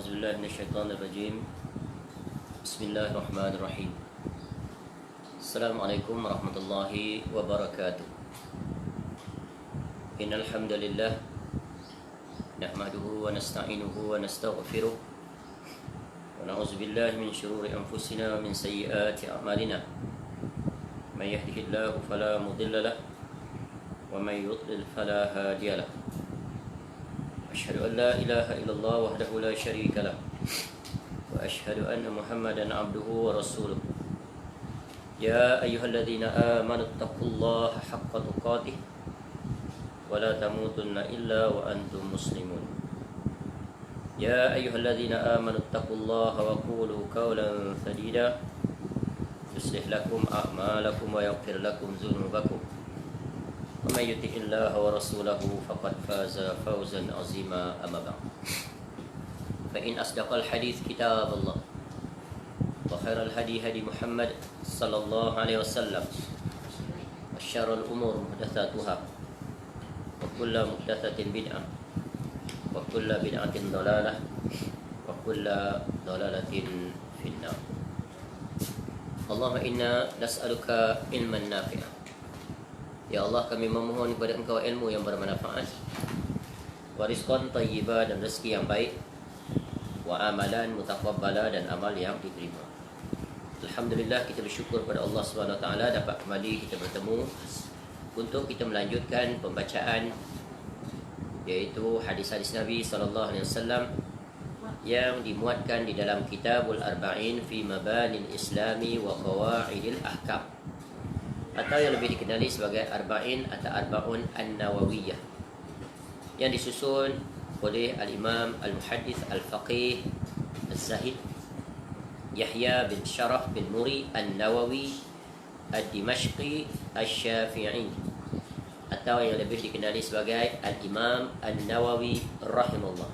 أعوذ بالله من الشيطان الرجيم. بسم الله الرحمن الرحيم. السلام عليكم ورحمة الله وبركاته. إن الحمد لله نحمده ونستعينه ونستغفره ونعوذ بالله من شرور أنفسنا ومن سيئات أعمالنا. من يهده الله فلا مضل له ومن يضلل فلا هادي له. أشهد أن لا إله إلا الله وحده لا شريك له وأشهد أن محمدا عبده ورسوله. يا أيها الذين آمنوا اتقوا الله حق تقاته ولا تموتن إلا وأنتم مسلمون. يا أيها الذين آمنوا اتقوا الله وقولوا قولا سديدا يصلح لكم أعمالكم ويغفر لكم ذنوبكم ومن يطع الله ورسوله فقد فاز فوزا عظيما. أما بعد فإن أصدق الحديث كتاب الله وخير الهدي هدي محمد صلى الله عليه وسلم وشر الأمور محدثاتها وكل محدثة بدعة وكل بدعة ضلالة وكل ضلالة في النار. اللهم إنا نسألك علما نافعا. Ya Allah, kami memohon kepada Engkau ilmu yang bermanfaat, wa rizqan thayyibah, dan rezeki yang baik, wa amalan mutaqabbala, dan amal yang diterima. Alhamdulillah, kita bersyukur kepada Allah Subhanahu Wa Taala dapat kembali kita bertemu untuk kita melanjutkan pembacaan yaitu hadis-hadis Nabi sallallahu alaihi wasallam yang dimuatkan di dalam Kitabul Arba'in fi Mabanil Islami wa Qawaidil Ahkam, atau yang lebih dikenali sebagai Arba'in atau Arba'un An-Nawawiyah, yang disusun oleh Al-Imam Al-Muhaddith Al-Faqih Al-Zahid Yahya bin Sharaf bin Muri An-Nawawi Ad-Dimashqi Al-Syafi'i, atau yang lebih dikenali sebagai Al-Imam An-Nawawi rahimahullah.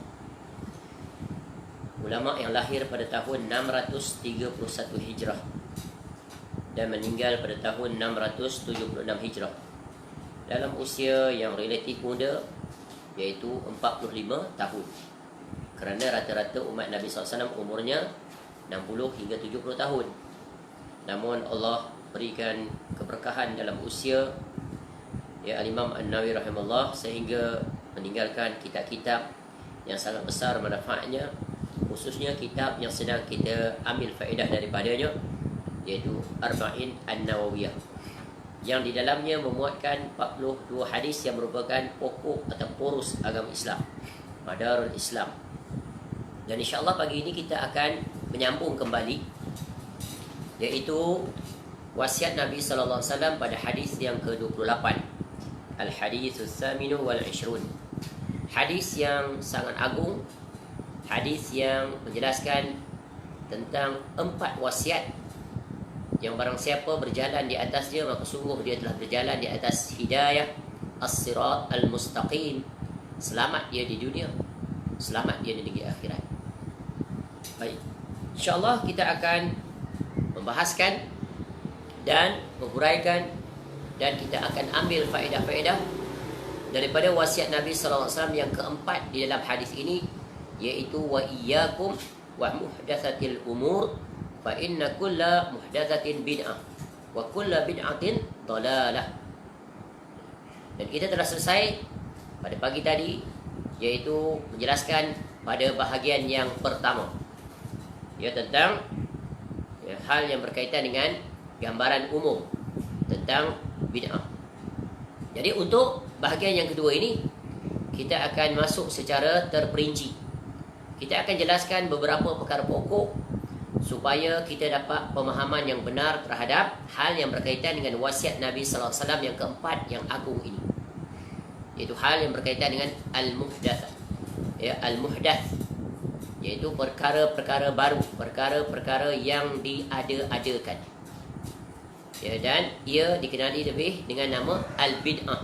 Ulama yang lahir pada tahun 631 Hijrah dan meninggal pada tahun 676 Hijrah, dalam usia yang relatif muda, iaitu 45 tahun. Kerana rata-rata umat Nabi SAW umurnya 60 hingga 70 tahun. Namun Allah berikan keberkahan dalam usia Al-Imam An-Nawawi rahimahullah, sehingga meninggalkan kitab-kitab yang sangat besar manfaatnya, khususnya kitab yang sedang kita ambil faedah daripadanya, iaitu Arba'in An-Nawawiyah, yang di dalamnya memuatkan 42 hadis yang merupakan pokok atau porus agama Islam, madarul Islam. Dan insya-Allah pagi ini kita akan menyambung kembali, iaitu wasiat Nabi sallallahu alaihi wasallam pada hadis yang ke-28, Al-Haditsus Tsaminu wal 20. Hadis yang sangat agung, hadis yang menjelaskan tentang 4 wasiat yang barang siapa berjalan di atasnya, maka sungguh dia telah berjalan di atas hidayah as-sirat al-mustaqim. Selamat dia di dunia, selamat dia di negeri akhirat. Baik, insyaAllah kita akan membahaskan dan menghuraikan, dan kita akan ambil faedah-faedah daripada wasiat Nabi SAW yang keempat di dalam hadis ini, iaitu wa iyyakum wa muhdatsatil umur fa inna kulla muhdatsatin bid'ah wa kulla bid'atin dalalah. Dan kita telah selesai pada pagi tadi, iaitu menjelaskan pada bahagian yang pertama, tentang hal yang berkaitan dengan gambaran umum tentang bid'ah. Jadi untuk bahagian yang kedua ini, kita akan masuk secara terperinci. Kita akan jelaskan beberapa perkara pokok supaya kita dapat pemahaman yang benar terhadap hal yang berkaitan dengan wasiat Nabi sallallahu alaihi wasallam yang keempat yang agung ini, iaitu hal yang berkaitan dengan al-muhdath. Al-muhdath iaitu perkara-perkara baru, perkara-perkara yang diada-adakan. Dan ia dikenali lebih dengan nama al-bid'ah,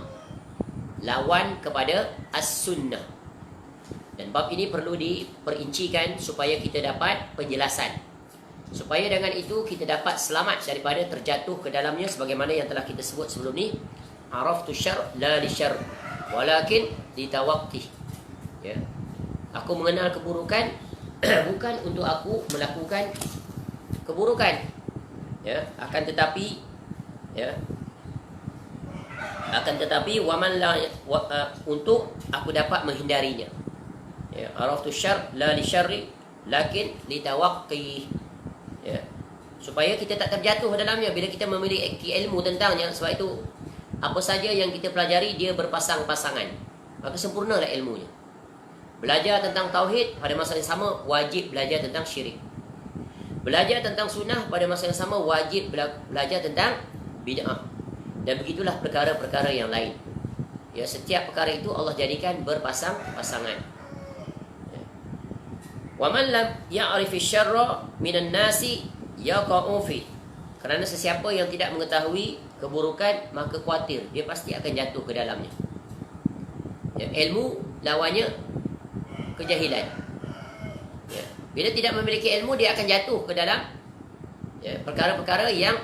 lawan kepada as-sunnah. Dan bab ini perlu diperincikan supaya kita dapat penjelasan, supaya dengan itu kita dapat selamat daripada terjatuh ke dalamnya, sebagaimana yang telah kita sebut sebelum ni, araftu syar la li syar walakin li tawaqqih. Aku mengenal keburukan bukan untuk aku melakukan keburukan, ya, akan tetapi waman la untuk aku dapat menghindarinya. Ya, araftu syarr la li syarri lakin li tawaqqi. Ya, supaya kita tak terjatuh dalamnya bila kita memiliki ilmu tentangnya. Sebab itu apa saja yang kita pelajari dia berpasang-pasangan, maka sempurnalah ilmunya. Belajar tentang tauhid, pada masa yang sama wajib belajar tentang syirik. Belajar tentang sunnah, pada masa yang sama wajib belajar tentang bid'ah. Dan begitulah perkara-perkara yang lain. Ya, setiap perkara itu Allah jadikan berpasang-pasangan. Wa man lam ya'rifi syarra minan nasi yaqa'u fi. Kerana sesiapa yang tidak mengetahui keburukan, maka khawatir dia pasti akan jatuh ke dalamnya. Ya, ilmu lawannya kejahilan. Ya, bila tidak memiliki ilmu, dia akan jatuh ke dalam perkara-perkara yang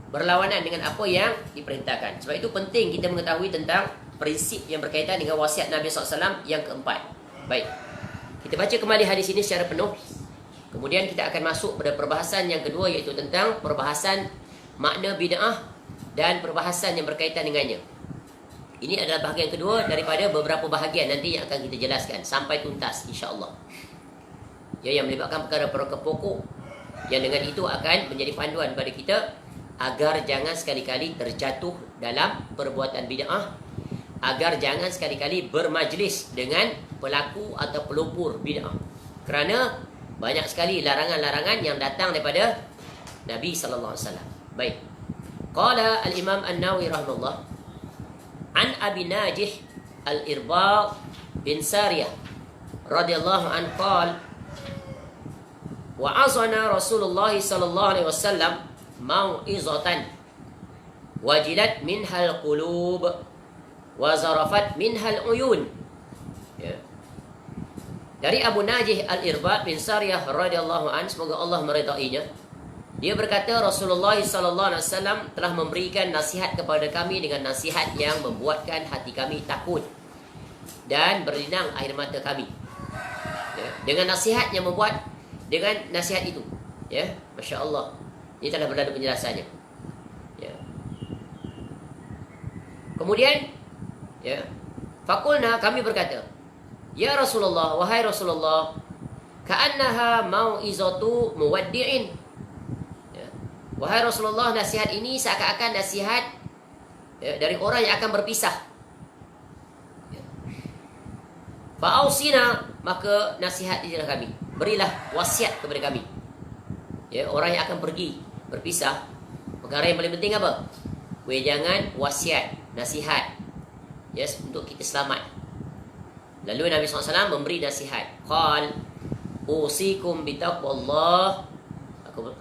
berlawanan dengan apa yang diperintahkan. Sebab itu penting kita mengetahui tentang prinsip yang berkaitan dengan wasiat Nabi SAW yang keempat. Baik, kita baca kembali hadis ini secara penuh. Kemudian kita akan masuk pada perbahasan yang kedua, iaitu tentang perbahasan makna bid'ah dan perbahasan yang berkaitan dengannya. Ini adalah bahagian kedua daripada beberapa bahagian nanti yang akan kita jelaskan sampai tuntas, insya-Allah. Ya, yang melibatkan perkara-perkara pokok yang dengan itu akan menjadi panduan pada kita agar jangan sekali-kali terjatuh dalam perbuatan bid'ah, agar jangan sekali-kali bermajlis dengan pelaku atau pelopor bid'ah. Kerana banyak sekali larangan-larangan yang datang daripada Nabi sallallahu alaihi wasallam. Baik. Qala al-Imam An-Nawawi rahimahullah an Abi Najih Al-Irbad bin Sariyah radhiyallahu anhu qala wa'azana Rasulullah sallallahu alaihi wasallam mau'izatan wajilat minhal qulub wa zarafat minhal uyun. Ya. Dari Abu Najih Al-Irbad bin Sariyah radhiyallahu anhu, semoga Allah meridainya, dia berkata Rasulullah sallallahu alaihi wasallam telah memberikan nasihat kepada kami dengan nasihat yang membuatkan hati kami takut dan berlinang air mata kami. Ya. Dengan nasihat yang membuat, dengan nasihat itu, ya, Masya Allah, ini telah berlalu penjelasannya. Ya. Kemudian, ya, fakulna, kami berkata, ya Rasulullah, wahai Rasulullah, ka'annaha mau'izatu muwaddi'in. Ya. Wahai Rasulullah, nasihat ini seakan-akan nasihat, ya, dari orang yang akan berpisah. Ya. Fa'ausina, maka nasihat inilah kami, berilah wasiat kepada kami. Ya, orang yang akan pergi berpisah, perkara yang paling penting apa? Jangan wasiat, nasihat, yes, untuk kita selamat. Lalu Nabi SAW memberi nasihat. Qal usikum bitaqwallah,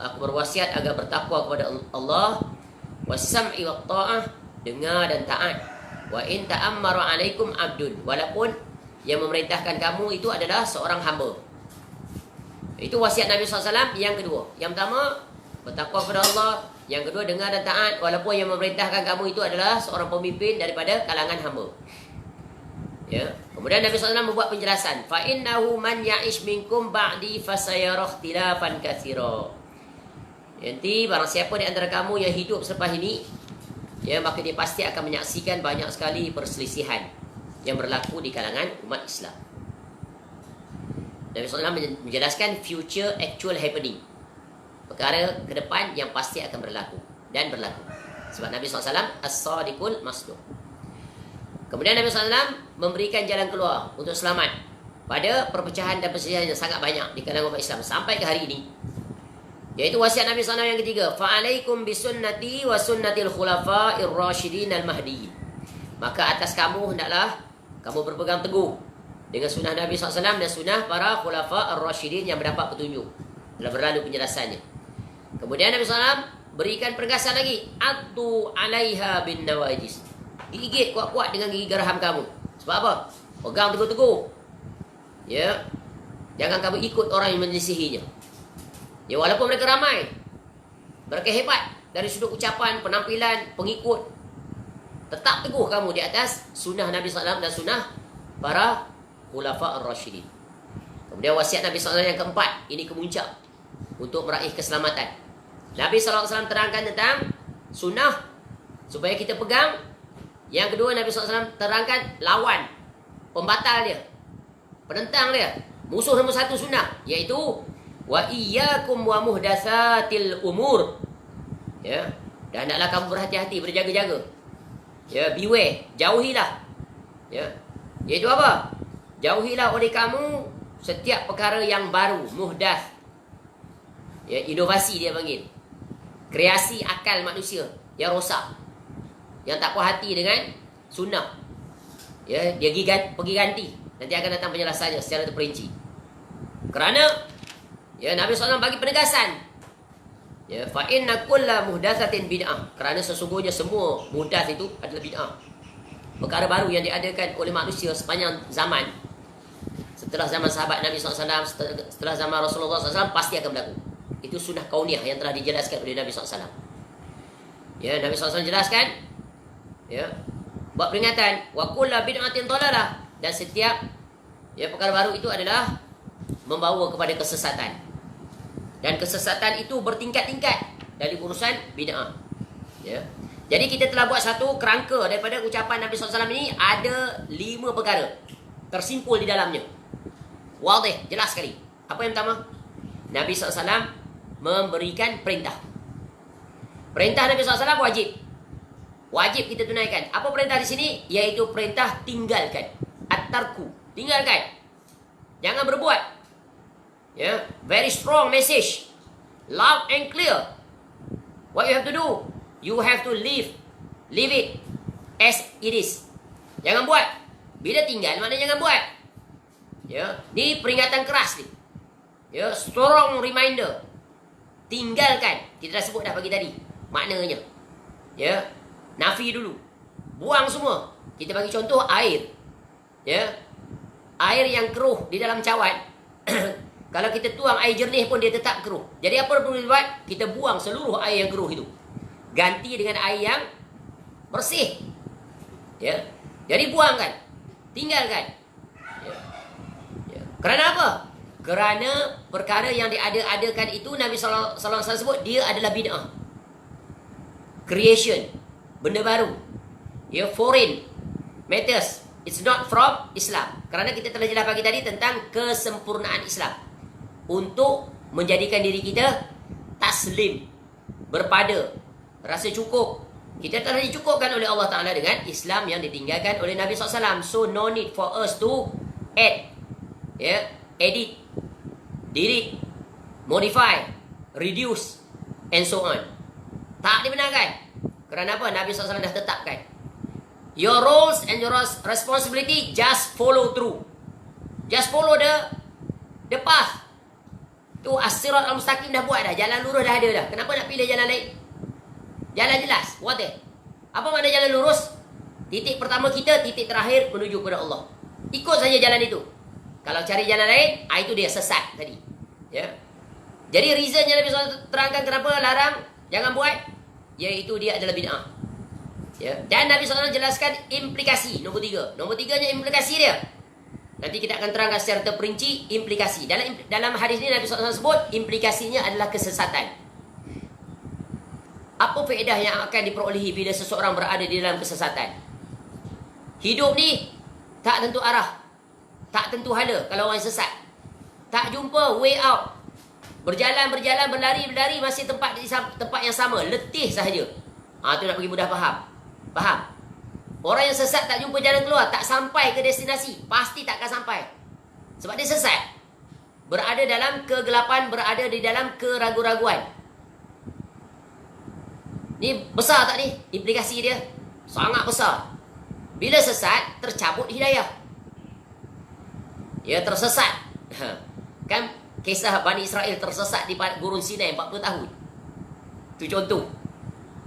aku berwasiat agar bertakwa kepada Allah, was-sam'i wat ta'ah, dengar dan taat, wa in ta'ammara alaikum abdun, walaupun yang memerintahkan kamu itu adalah seorang hamba. Itu wasiat Nabi SAW yang kedua. Yang pertama, bertakwa kepada Allah. Yang kedua, dengar dan taat, walaupun yang memerintahkan kamu itu adalah seorang pemimpin daripada kalangan hamba. Ya. Kemudian Nabi SAW membuat penjelasan. فَإِنَّهُ مَنْ يَعِشْ مِنْكُمْ بَعْدِي فَسَيَرَ اخْتِلَافًا كَثِيرًا. Nanti barang siapa di antara kamu yang hidup selepas ini, ya, maka dia pasti akan menyaksikan banyak sekali perselisihan yang berlaku di kalangan umat Islam. Nabi SAW menjelaskan future actual happening, perkara ke depan yang pasti akan berlaku dan berlaku. Sebab Nabi SAW as-sadiqul masduq. Kemudian Nabi SAW memberikan jalan keluar untuk selamat pada perpecahan dan perselisihan yang sangat banyak di kalangan umat Islam sampai ke hari ini. Yaitu wasiat Nabi SAW yang ketiga, fa'alaikum bisunnati wa sunnatil khulafa'ir rasyidin al-mahdi. Maka atas kamu hendaklah kamu berpegang teguh dengan sunnah Nabi SAW dan sunnah para khulafa'ir rasyidin yang mendapat petunjuk. Telah berlalu penjelasannya. Kemudian Nabi SAW berikan pergasan lagi, addu alaiha bin nawajis, gigit kuat-kuat dengan gigi geraham kamu. Sebab apa? Pegang teguh-teguh. Ya, jangan kamu ikut orang yang menyelisihinya. Ya, walaupun mereka ramai, mereka hebat dari sudut ucapan, penampilan, pengikut, tetap teguh kamu di atas sunnah Nabi SAW dan sunnah para khulafa ar-rasyidin. Kemudian wasiat Nabi SAW yang keempat, ini kemuncak untuk meraih keselamatan. Nabi SAW terangkan tentang sunnah supaya kita pegang. Yang kedua, Nabi SAW terangkan lawan, pembatal dia, penentang dia, musuh nombor satu sunnah, iaitu wa iyyakum wa muhdatsatil umur. Ya, dan hendaklah kamu berhati-hati, berjaga-jaga. Ya, beware, jauhilah. Ya, iaitu apa? Jauhilah oleh kamu setiap perkara yang baru, muhdath. Ya, inovasi dia panggil. Kreasi akal manusia yang rosak, yang tak puas hati dengan sunnah. Ya, dia pergi ganti. Nanti akan datang penjelasannya secara terperinci. Kerana ya, Nabi SAW bagi penegasan. Ya, fa inna kulla muhdatsatin bid'ah. Kerana sesungguhnya semua muhdath itu adalah bid'ah. Perkara baru yang diadakan oleh manusia sepanjang zaman. Setelah zaman sahabat Nabi SAW, setelah zaman Rasulullah SAW, pasti akan berlaku. Itu sunnah kauniyah yang telah dijelaskan oleh Nabi SAW. Ya, Nabi SAW jelaskan, ya, buat peringatan, wa kullu bid'atin dhalalah, dan setiap ya perkara baru itu adalah membawa kepada kesesatan. Dan kesesatan itu bertingkat-tingkat dari urusan bid'ah. Ya. Jadi kita telah buat satu kerangka daripada ucapan Nabi SAW ini, ada 5 perkara tersimpul di dalamnya. Wadih, jelas sekali. Apa yang pertama? Nabi SAW memberikan perintah. Perintah Nabi SAW wajib. Wajib kita tunaikan. Apa perintah di sini? Iaitu perintah tinggalkan. At-tarku. Tinggalkan. Jangan berbuat. Ya, very strong message. Loud and clear. What you have to do? You have to leave it as it is. Jangan buat. Bila tinggal, maknanya jangan buat. Ya, ni peringatan keras ni. Ya, strong reminder. Tinggalkan. Kita dah sebut dah pagi tadi maknanya. Ya, nafi dulu. Buang semua. Kita bagi contoh air. Ya, air yang keruh di dalam cawan. Kalau kita tuang air jernih pun dia tetap keruh. Jadi apa perlu dibuat? Kita buang seluruh air yang keruh itu. Ganti dengan air yang bersih. Ya, jadi buangkan. Tinggalkan. Ya. Ya. Kerana apa? Kerana perkara yang diada-adakan itu Nabi SAW sebut dia adalah bid'ah. Creation. Benda baru. Ya, foreign matters. It's not from Islam. Kerana kita telah jelas pagi tadi tentang kesempurnaan Islam. Untuk menjadikan diri kita taslim. Berpada. Rasa cukup. Kita telah dicukupkan oleh Allah Ta'ala dengan Islam yang ditinggalkan oleh Nabi SAW. So no need for us to add. Ya, edit. Delete. Modify. Reduce. And so on. Tak dibenarkan. Kerana apa? Nabi SAW dah tetapkan. Your roles and your responsibility, just follow through. Just follow the path. Tu as-sirat al-mustaqim dah buat dah. Jalan lurus dah ada dah. Kenapa nak pilih jalan lain? Jalan jelas. What it? Apa makna jalan lurus? Titik pertama kita, titik terakhir menuju kepada Allah. Ikut saja jalan itu. Kalau cari jalan lain, itu dia sesat tadi. Ya. Jadi reasonnya Nabi SAW terangkan kenapa larang, jangan buat, iaitu dia adalah bid'ah. Ya. Dan Nabi SAW jelaskan implikasi. Nombor 3. Nombor 3-nya implikasi dia. Nanti kita akan terangkan secara terperinci implikasi. Dalam hadis ini Nabi SAW sebut implikasinya adalah kesesatan. Apa faedah yang akan diperolehi bila seseorang berada di dalam kesesatan? Hidup ni tak tentu arah, tak tentu hala kalau orang sesat. Tak jumpa way out. Berjalan, berlari masih tempat yang sama, letih sahaja. Tu nak bagi mudah faham. Faham? Orang yang sesat tak jumpa jalan keluar, tak sampai ke destinasi, pasti tak akan sampai. Sebab dia sesat. Berada dalam kegelapan, berada di dalam keraguan-raguan. Ni besar tak ni? Implikasi dia sangat besar. Bila sesat, tercabut hidayah. Ya, tersesat. Kan kisah Bani Israel tersesat di Gurun Sinai 40 tahun. Itu contoh.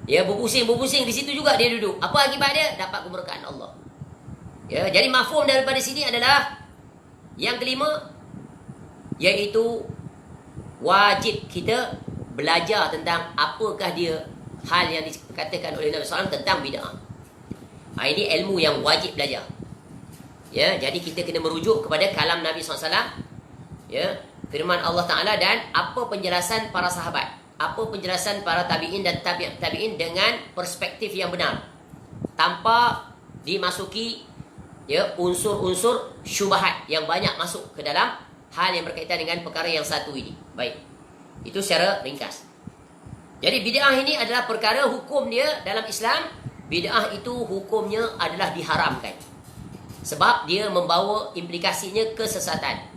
Ya, berpusing di situ juga dia duduk. Apa akibat dia? Dapat keberkahan Allah. Ya, jadi mafhum daripada sini adalah yang kelima, iaitu wajib kita belajar tentang apakah dia hal yang dikatakan oleh Nabi SAW tentang bid'ah. Ini ilmu yang wajib belajar. Ya, jadi kita kena merujuk kepada kalam Nabi SAW Ya, firman Allah Ta'ala dan apa penjelasan para sahabat, apa penjelasan para tabi'in dan tabi'in dengan perspektif yang benar, tanpa dimasuki ya unsur-unsur syubhat yang banyak masuk ke dalam hal yang berkaitan dengan perkara yang satu ini. Baik, itu secara ringkas. Jadi bid'ah ini adalah perkara hukum dia dalam Islam. Bid'ah itu hukumnya adalah diharamkan, sebab dia membawa implikasinya kesesatan.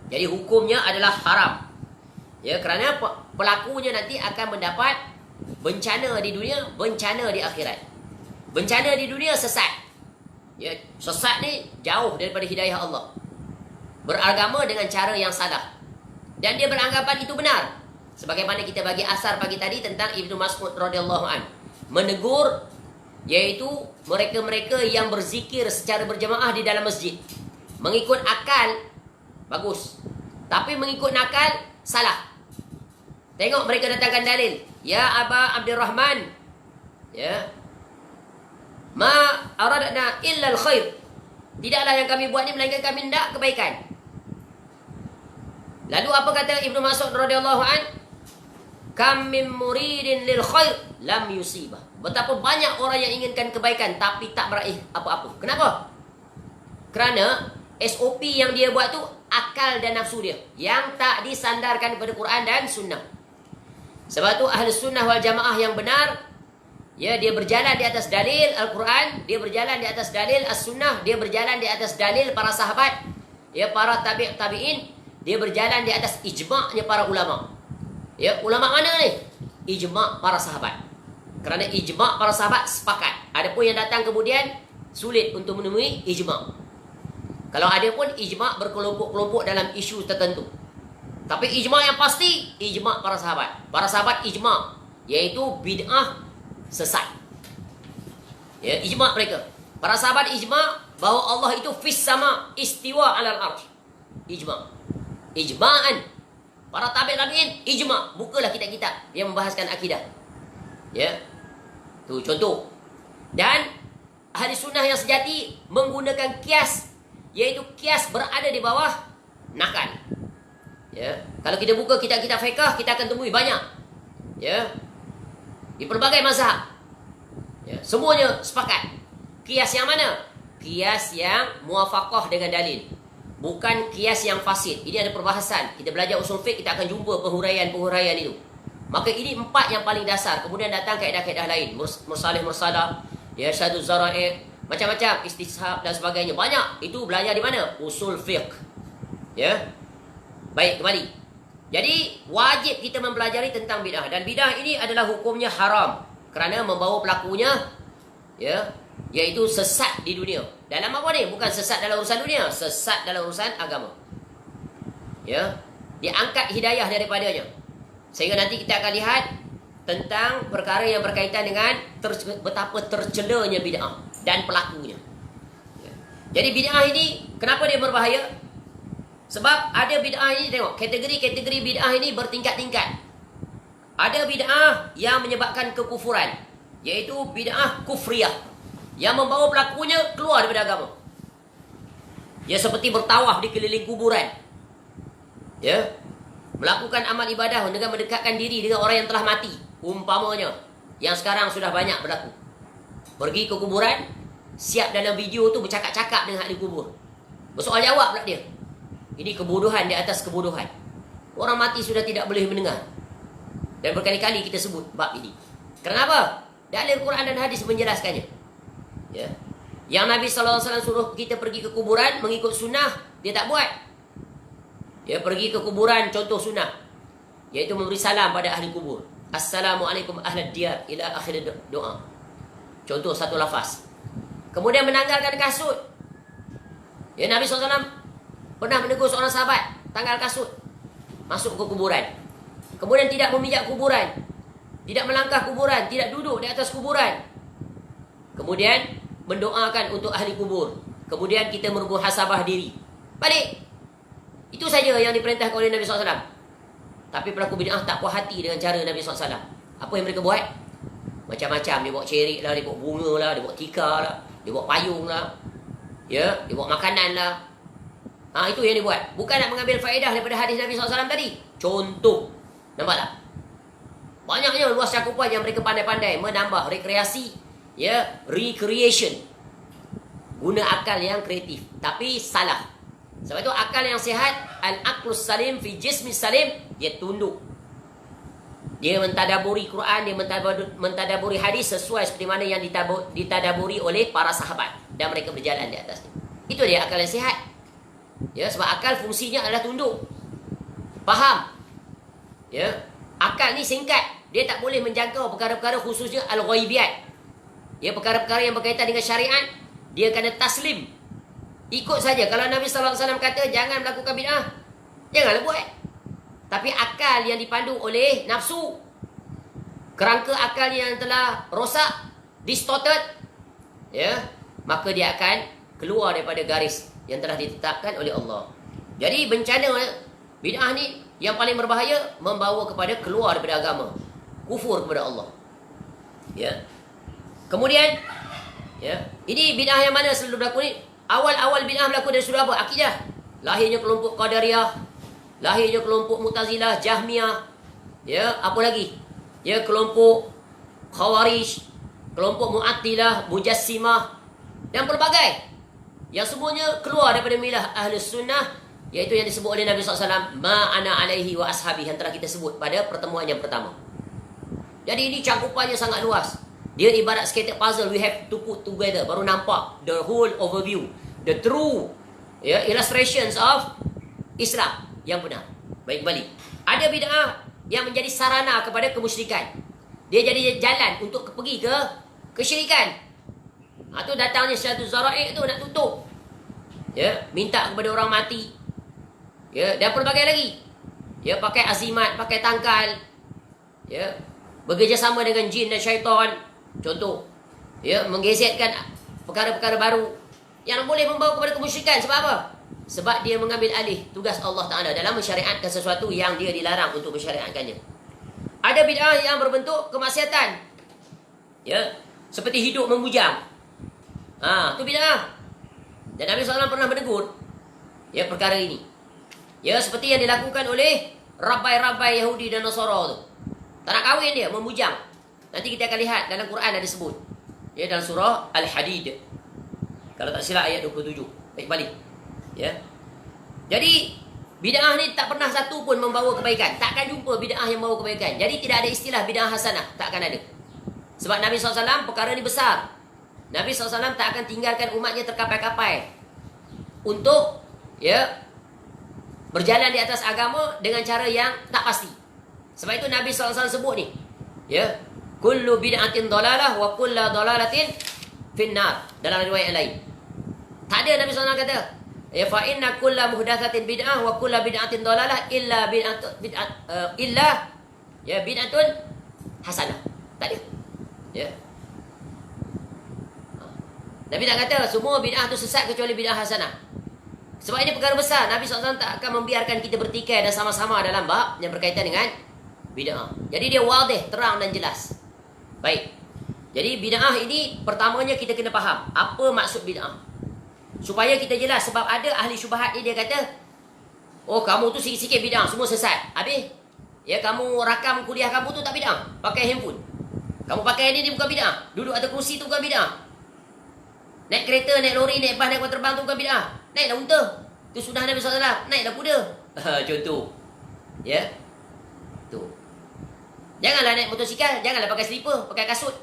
Jadi hukumnya adalah haram. Ya, kerana pelakunya nanti akan mendapat bencana di dunia, bencana di akhirat. Bencana di dunia sesat. Ya, sesat ni jauh daripada hidayah Allah. Beragama dengan cara yang salah. Dan dia beranggapan itu benar. Sebagaimana kita bagi asar pagi tadi tentang Ibnu Mas'ud radhiyallahu an, menegur yaitu mereka-mereka yang berzikir secara berjamaah di dalam masjid. Mengikut akal bagus, tapi mengikut nakal salah. Tengok mereka datangkan dalil, ya Aba Abdurrahman, ya, ma aradna illa al-khair. Tidaklah yang kami buat ni melainkan kami hendak kebaikan. Lalu apa kata Ibnu Mas'ud radhiyallahu an? Kam min muridin lil khair lam yusibah. Betapa banyak orang yang inginkan kebaikan tapi tak meraih apa-apa. Kenapa? Kerana SOP yang dia buat tu akal dan nafsu dia yang tak disandarkan kepada Quran dan Sunnah. Sebab tu ahli Sunnah wal Jamaah yang benar, ya, dia berjalan di atas dalil Al-Quran, dia berjalan di atas dalil As-Sunnah, dia berjalan di atas dalil para sahabat, ya, para tabi'in, dia berjalan di atas ijma'nya para ulama. Ya, ulama mana ni? Ijma' para sahabat. Kerana ijma' para sahabat sepakat. Adapun yang datang kemudian sulit untuk menemui ijma'. Kalau ada pun ijma' berkelompok-kelompok dalam isu tertentu. Tapi ijma' yang pasti, ijma' para sahabat. Para sahabat ijma', iaitu bid'ah sesat. Ya, ijma' mereka. Para sahabat ijma' bahawa Allah itu fis sama istiwa alal arsh. Ijma'. Ijma'an. Para tabi'in ijma'. Bukalah kitab-kitab yang membahaskan akidah. Ya. Tu contoh. Dan ahli sunnah yang sejati menggunakan kias, iaitu kias berada di bawah nakal. Ya, kalau kita buka kitab-kitab fiqh, kita akan temui banyak. Ya, di pelbagai mazhab. Ya, semuanya sepakat. Kias yang mana? Kias yang muafaqah dengan dalil, bukan kias yang fasid. Ini ada perbahasan. Kita belajar usul fiqh, kita akan jumpa penghuraian-penghuraian itu. Maka ini 4 yang paling dasar. Kemudian datang kaedah-kaedah lain, mursalih mursalah, ya, syaduz zara'i, macam-macam, istishab dan sebagainya. Banyak. Itu belajar di mana? Usul fiqh. Ya. Baik, kembali. Jadi, wajib kita mempelajari tentang bid'ah. Dan bid'ah ini adalah hukumnya haram. Kerana membawa pelakunya, ya, iaitu sesat di dunia. Dalam apa ni? Bukan sesat dalam urusan dunia. Sesat dalam urusan agama. Ya. Diangkat hidayah daripadanya. Sehingga nanti kita akan lihat tentang perkara yang berkaitan dengan betapa tercelanya bid'ah dan pelakunya. Ya. Jadi bid'ah ini, kenapa dia berbahaya? Sebab ada bid'ah ini, tengok, kategori-kategori bid'ah ini bertingkat-tingkat. Ada bid'ah yang menyebabkan kekufuran, iaitu bid'ah kufriyah, yang membawa pelakunya keluar daripada agama. Ya, seperti bertawaf di keliling kuburan. Ya, melakukan amal ibadah dengan mendekatkan diri dengan orang yang telah mati, umpamanya, yang sekarang sudah banyak berlaku. Pergi ke kuburan, siap dalam video tu bercakap-cakap dengan ahli kubur. Bersoal jawab pula dia. Ini kebodohan di atas kebodohan. Orang mati sudah tidak boleh mendengar. Dan berkali-kali kita sebut bab ini. Kenapa? Dalil Quran dan hadis menjelaskannya. Ya. Yang Nabi SAW suruh kita pergi ke kuburan mengikut sunnah, dia tak buat. Dia pergi ke kuburan, contoh sunnah, iaitu memberi salam pada ahli kubur. Assalamualaikum ahlad diyar ila akhir doa. Contoh satu lafaz. Kemudian menanggalkan kasut. Ya, Nabi SAW pernah menegur seorang sahabat, tanggal kasut, masuk ke kuburan. Kemudian tidak memijak kuburan, tidak melangkah kuburan, tidak duduk di atas kuburan. Kemudian mendoakan untuk ahli kubur. Kemudian kita bermuhasabah diri. Balik. Itu saja yang diperintahkan oleh Nabi SAW. Tapi pelaku bid'ah tak puas hati dengan cara Nabi SAW. Apa yang mereka buat? Macam-macam. Dia bawa cerik lah, dia bawa bunga lah, dia bawa tikar lah, dia bawa payung lah, ya, dia bawa makanan lah. Itu yang dia buat. Bukan nak mengambil faedah daripada hadis Nabi SAW tadi. Contoh. Nampak tak? Banyaknya luas cakupan yang mereka pandai-pandai menambah rekreasi, recreation. Guna akal yang kreatif, tapi salah. Sebab itu akal yang sihat, al-aqlus salim fi jismi salim, dia tunduk. Dia mentadaburi Quran, dia mentadaburi hadis sesuai seperti mana yang ditadaburi oleh para sahabat dan mereka berjalan di atasnya. Itu dia akal yang sihat. Sebab akal fungsinya adalah tunduk. Faham? Akal ni singkat. Dia tak boleh menjangkau perkara-perkara khususnya al-ghaibiyat. Perkara-perkara yang berkaitan dengan syariat, dia kena taslim. Ikut saja. Kalau Nabi SAW kata jangan melakukan bid'ah, janganlah buat. Tapi akal yang dipandu oleh nafsu, kerangka akal yang telah rosak, distorted, maka dia akan keluar daripada garis yang telah ditetapkan oleh Allah. Jadi bencana bid'ah ni yang paling berbahaya, membawa kepada keluar daripada agama, kufur kepada Allah. Kemudian ini bid'ah yang mana selalu berlaku ni? Awal-awal bid'ah berlaku dari sudut apa? Akidah. Lahirnya kelompok Qadariyah, lahirnya kelompok Mu'tazilah, Jahmiyah, apa lagi? Kelompok Khawarij, kelompok Mu'attilah, Mujassimah, dan pelbagai. Yang semuanya keluar daripada milah Ahlus Sunnah, iaitu yang disebut oleh Nabi SAW, ma'ana alaihi wa ashabi, yang telah kita sebut pada pertemuan yang pertama. Jadi ini cakupannya sangat luas. Dia ibarat scattered puzzle, we have to put together, baru nampak the whole overview, the true illustrations of Islam yang benar. Baik, kembali. Ada bid'ah yang menjadi sarana kepada kemusyrikan. Dia jadi jalan untuk pergi ke kesyirikan. Itu datangnya syahadu zara'i tu nak tutup. Minta kepada orang mati. Dan pelbagai lagi. Pakai azimat, pakai tangkal. Bekerjasama dengan jin dan syaitan. Contoh. Menggesetkan perkara-perkara baru yang boleh membawa kepada kemusyrikan. Sebab apa? Sebab dia mengambil alih tugas Allah Ta'ala dalam mensyariatkan sesuatu yang dia dilarang untuk mensyariatkannya. Ada bid'ah yang berbentuk kemaksiatan. Seperti hidup membujang. Itu bid'ah. Dan Nabi SAW pernah menegur perkara ini. Seperti yang dilakukan oleh rabai-rabai Yahudi dan Nasara tu. Tak nak kahwin dia, membujang. Nanti kita akan lihat dalam Quran ada disebut. Dalam surah Al-Hadid. Kalau tak silap ayat 27. Baik, balik. Jadi bid'ah ni tak pernah satu pun membawa kebaikan. Takkan jumpa bid'ah yang membawa kebaikan. Jadi tidak ada istilah bid'ah hasanah. Takkan ada. Sebab Nabi SAW perkara ni besar. Nabi SAW tak akan tinggalkan umatnya terkapai-kapai untuk berjalan di atas agama dengan cara yang tak pasti. Sebab itu Nabi SAW sebut ni, kullu bid'atin dalalah wa kullu dalalatin finnar. Dalam riwayat yang lain tak ada Nabi SAW kata fa inna kulla muhdatsatin bid'ah wa kullu bid'atin dalalah illa bid'atun hasanah. Tak ada. Nabi tak kata semua bid'ah tu sesat kecuali bid'ah hasanah. Sebab ini perkara besar. Nabi SAW tak akan membiarkan kita bertikai dan sama-sama dalam bab yang berkaitan dengan bid'ah. Jadi dia wadih, terang dan jelas. Baik. Jadi bid'ah ini pertamanya kita kena faham apa maksud bid'ah. Supaya kita jelas. Sebab ada ahli syubhat ni dia kata, oh kamu tu sikit-sikit bid'ah, semua sesat. Habis kamu rakam kuliah kamu tu tak bid'ah, pakai handphone. Kamu pakai ni bukan bid'ah. Duduk atas kursi tu bukan bid'ah. Naik kereta, naik lori, naik bas, naik kapal terbang tu bukan bid'ah. Naiklah unta. Itu sunnah Nabi SAW. Naiklah kuda. Contoh. Tu. Janganlah naik motosikal, janganlah pakai slipper, pakai kasut.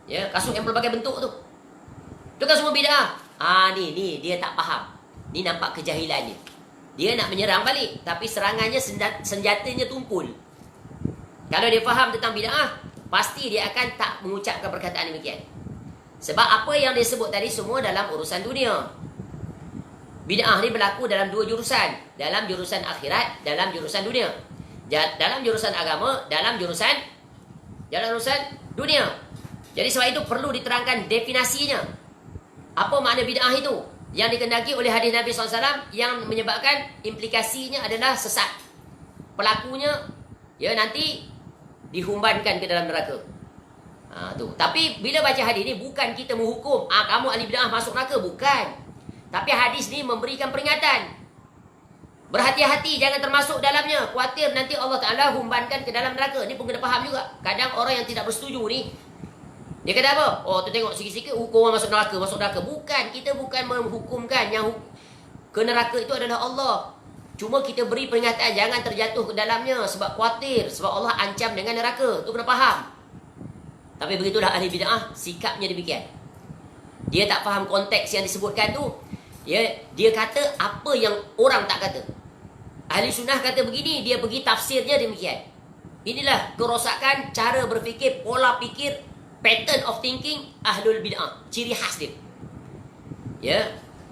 Kasut yang berbagai bentuk tu. Itu kan semua bid'ah. Ni dia tak faham. Ni nampak kejahilannya. Dia nak menyerang balik, tapi serangannya senjatanya tumpul. Kalau dia faham tentang bid'ah, pasti dia akan tak mengucapkan perkataan demikian. Sebab apa yang dia sebut tadi semua dalam urusan dunia. Bid'ah ni berlaku dalam dua jurusan. Dalam jurusan akhirat, dalam jurusan dunia. Dalam jurusan agama, dalam jurusan dunia. Jadi sebab itu perlu diterangkan definisinya. Apa makna bid'ah itu? Yang dikendaki oleh hadis Nabi SAW yang menyebabkan implikasinya adalah sesat. Pelakunya nanti dihumbankan ke dalam neraka. Tu. Tapi bila baca hadis ni bukan kita menghukum kamu ahli bid'ah masuk neraka, bukan. Tapi hadis ni memberikan peringatan. Berhati-hati, jangan termasuk dalamnya. Khawatir nanti Allah Ta'ala humbankan ke dalam neraka. Ni pun kena faham juga. Kadang orang yang tidak bersetuju ni, dia kata apa? Oh, tu tengok sikit-sikit hukum orang masuk neraka, masuk neraka. Bukan, kita bukan menghukumkan. Yang ke neraka itu adalah Allah. Cuma kita beri peringatan, jangan terjatuh ke dalamnya. Sebab khawatir, sebab Allah ancam dengan neraka. Tu kena faham. Tapi begitulah ahli bid'ah, sikapnya demikian. Dia tak faham konteks yang disebutkan tu. Dia kata apa yang orang tak kata. Ahli sunnah kata begini, dia pergi tafsirnya demikian. Inilah kerosakan cara berfikir, pola fikir, pattern of thinking ahlul bid'ah. Ciri khas dia.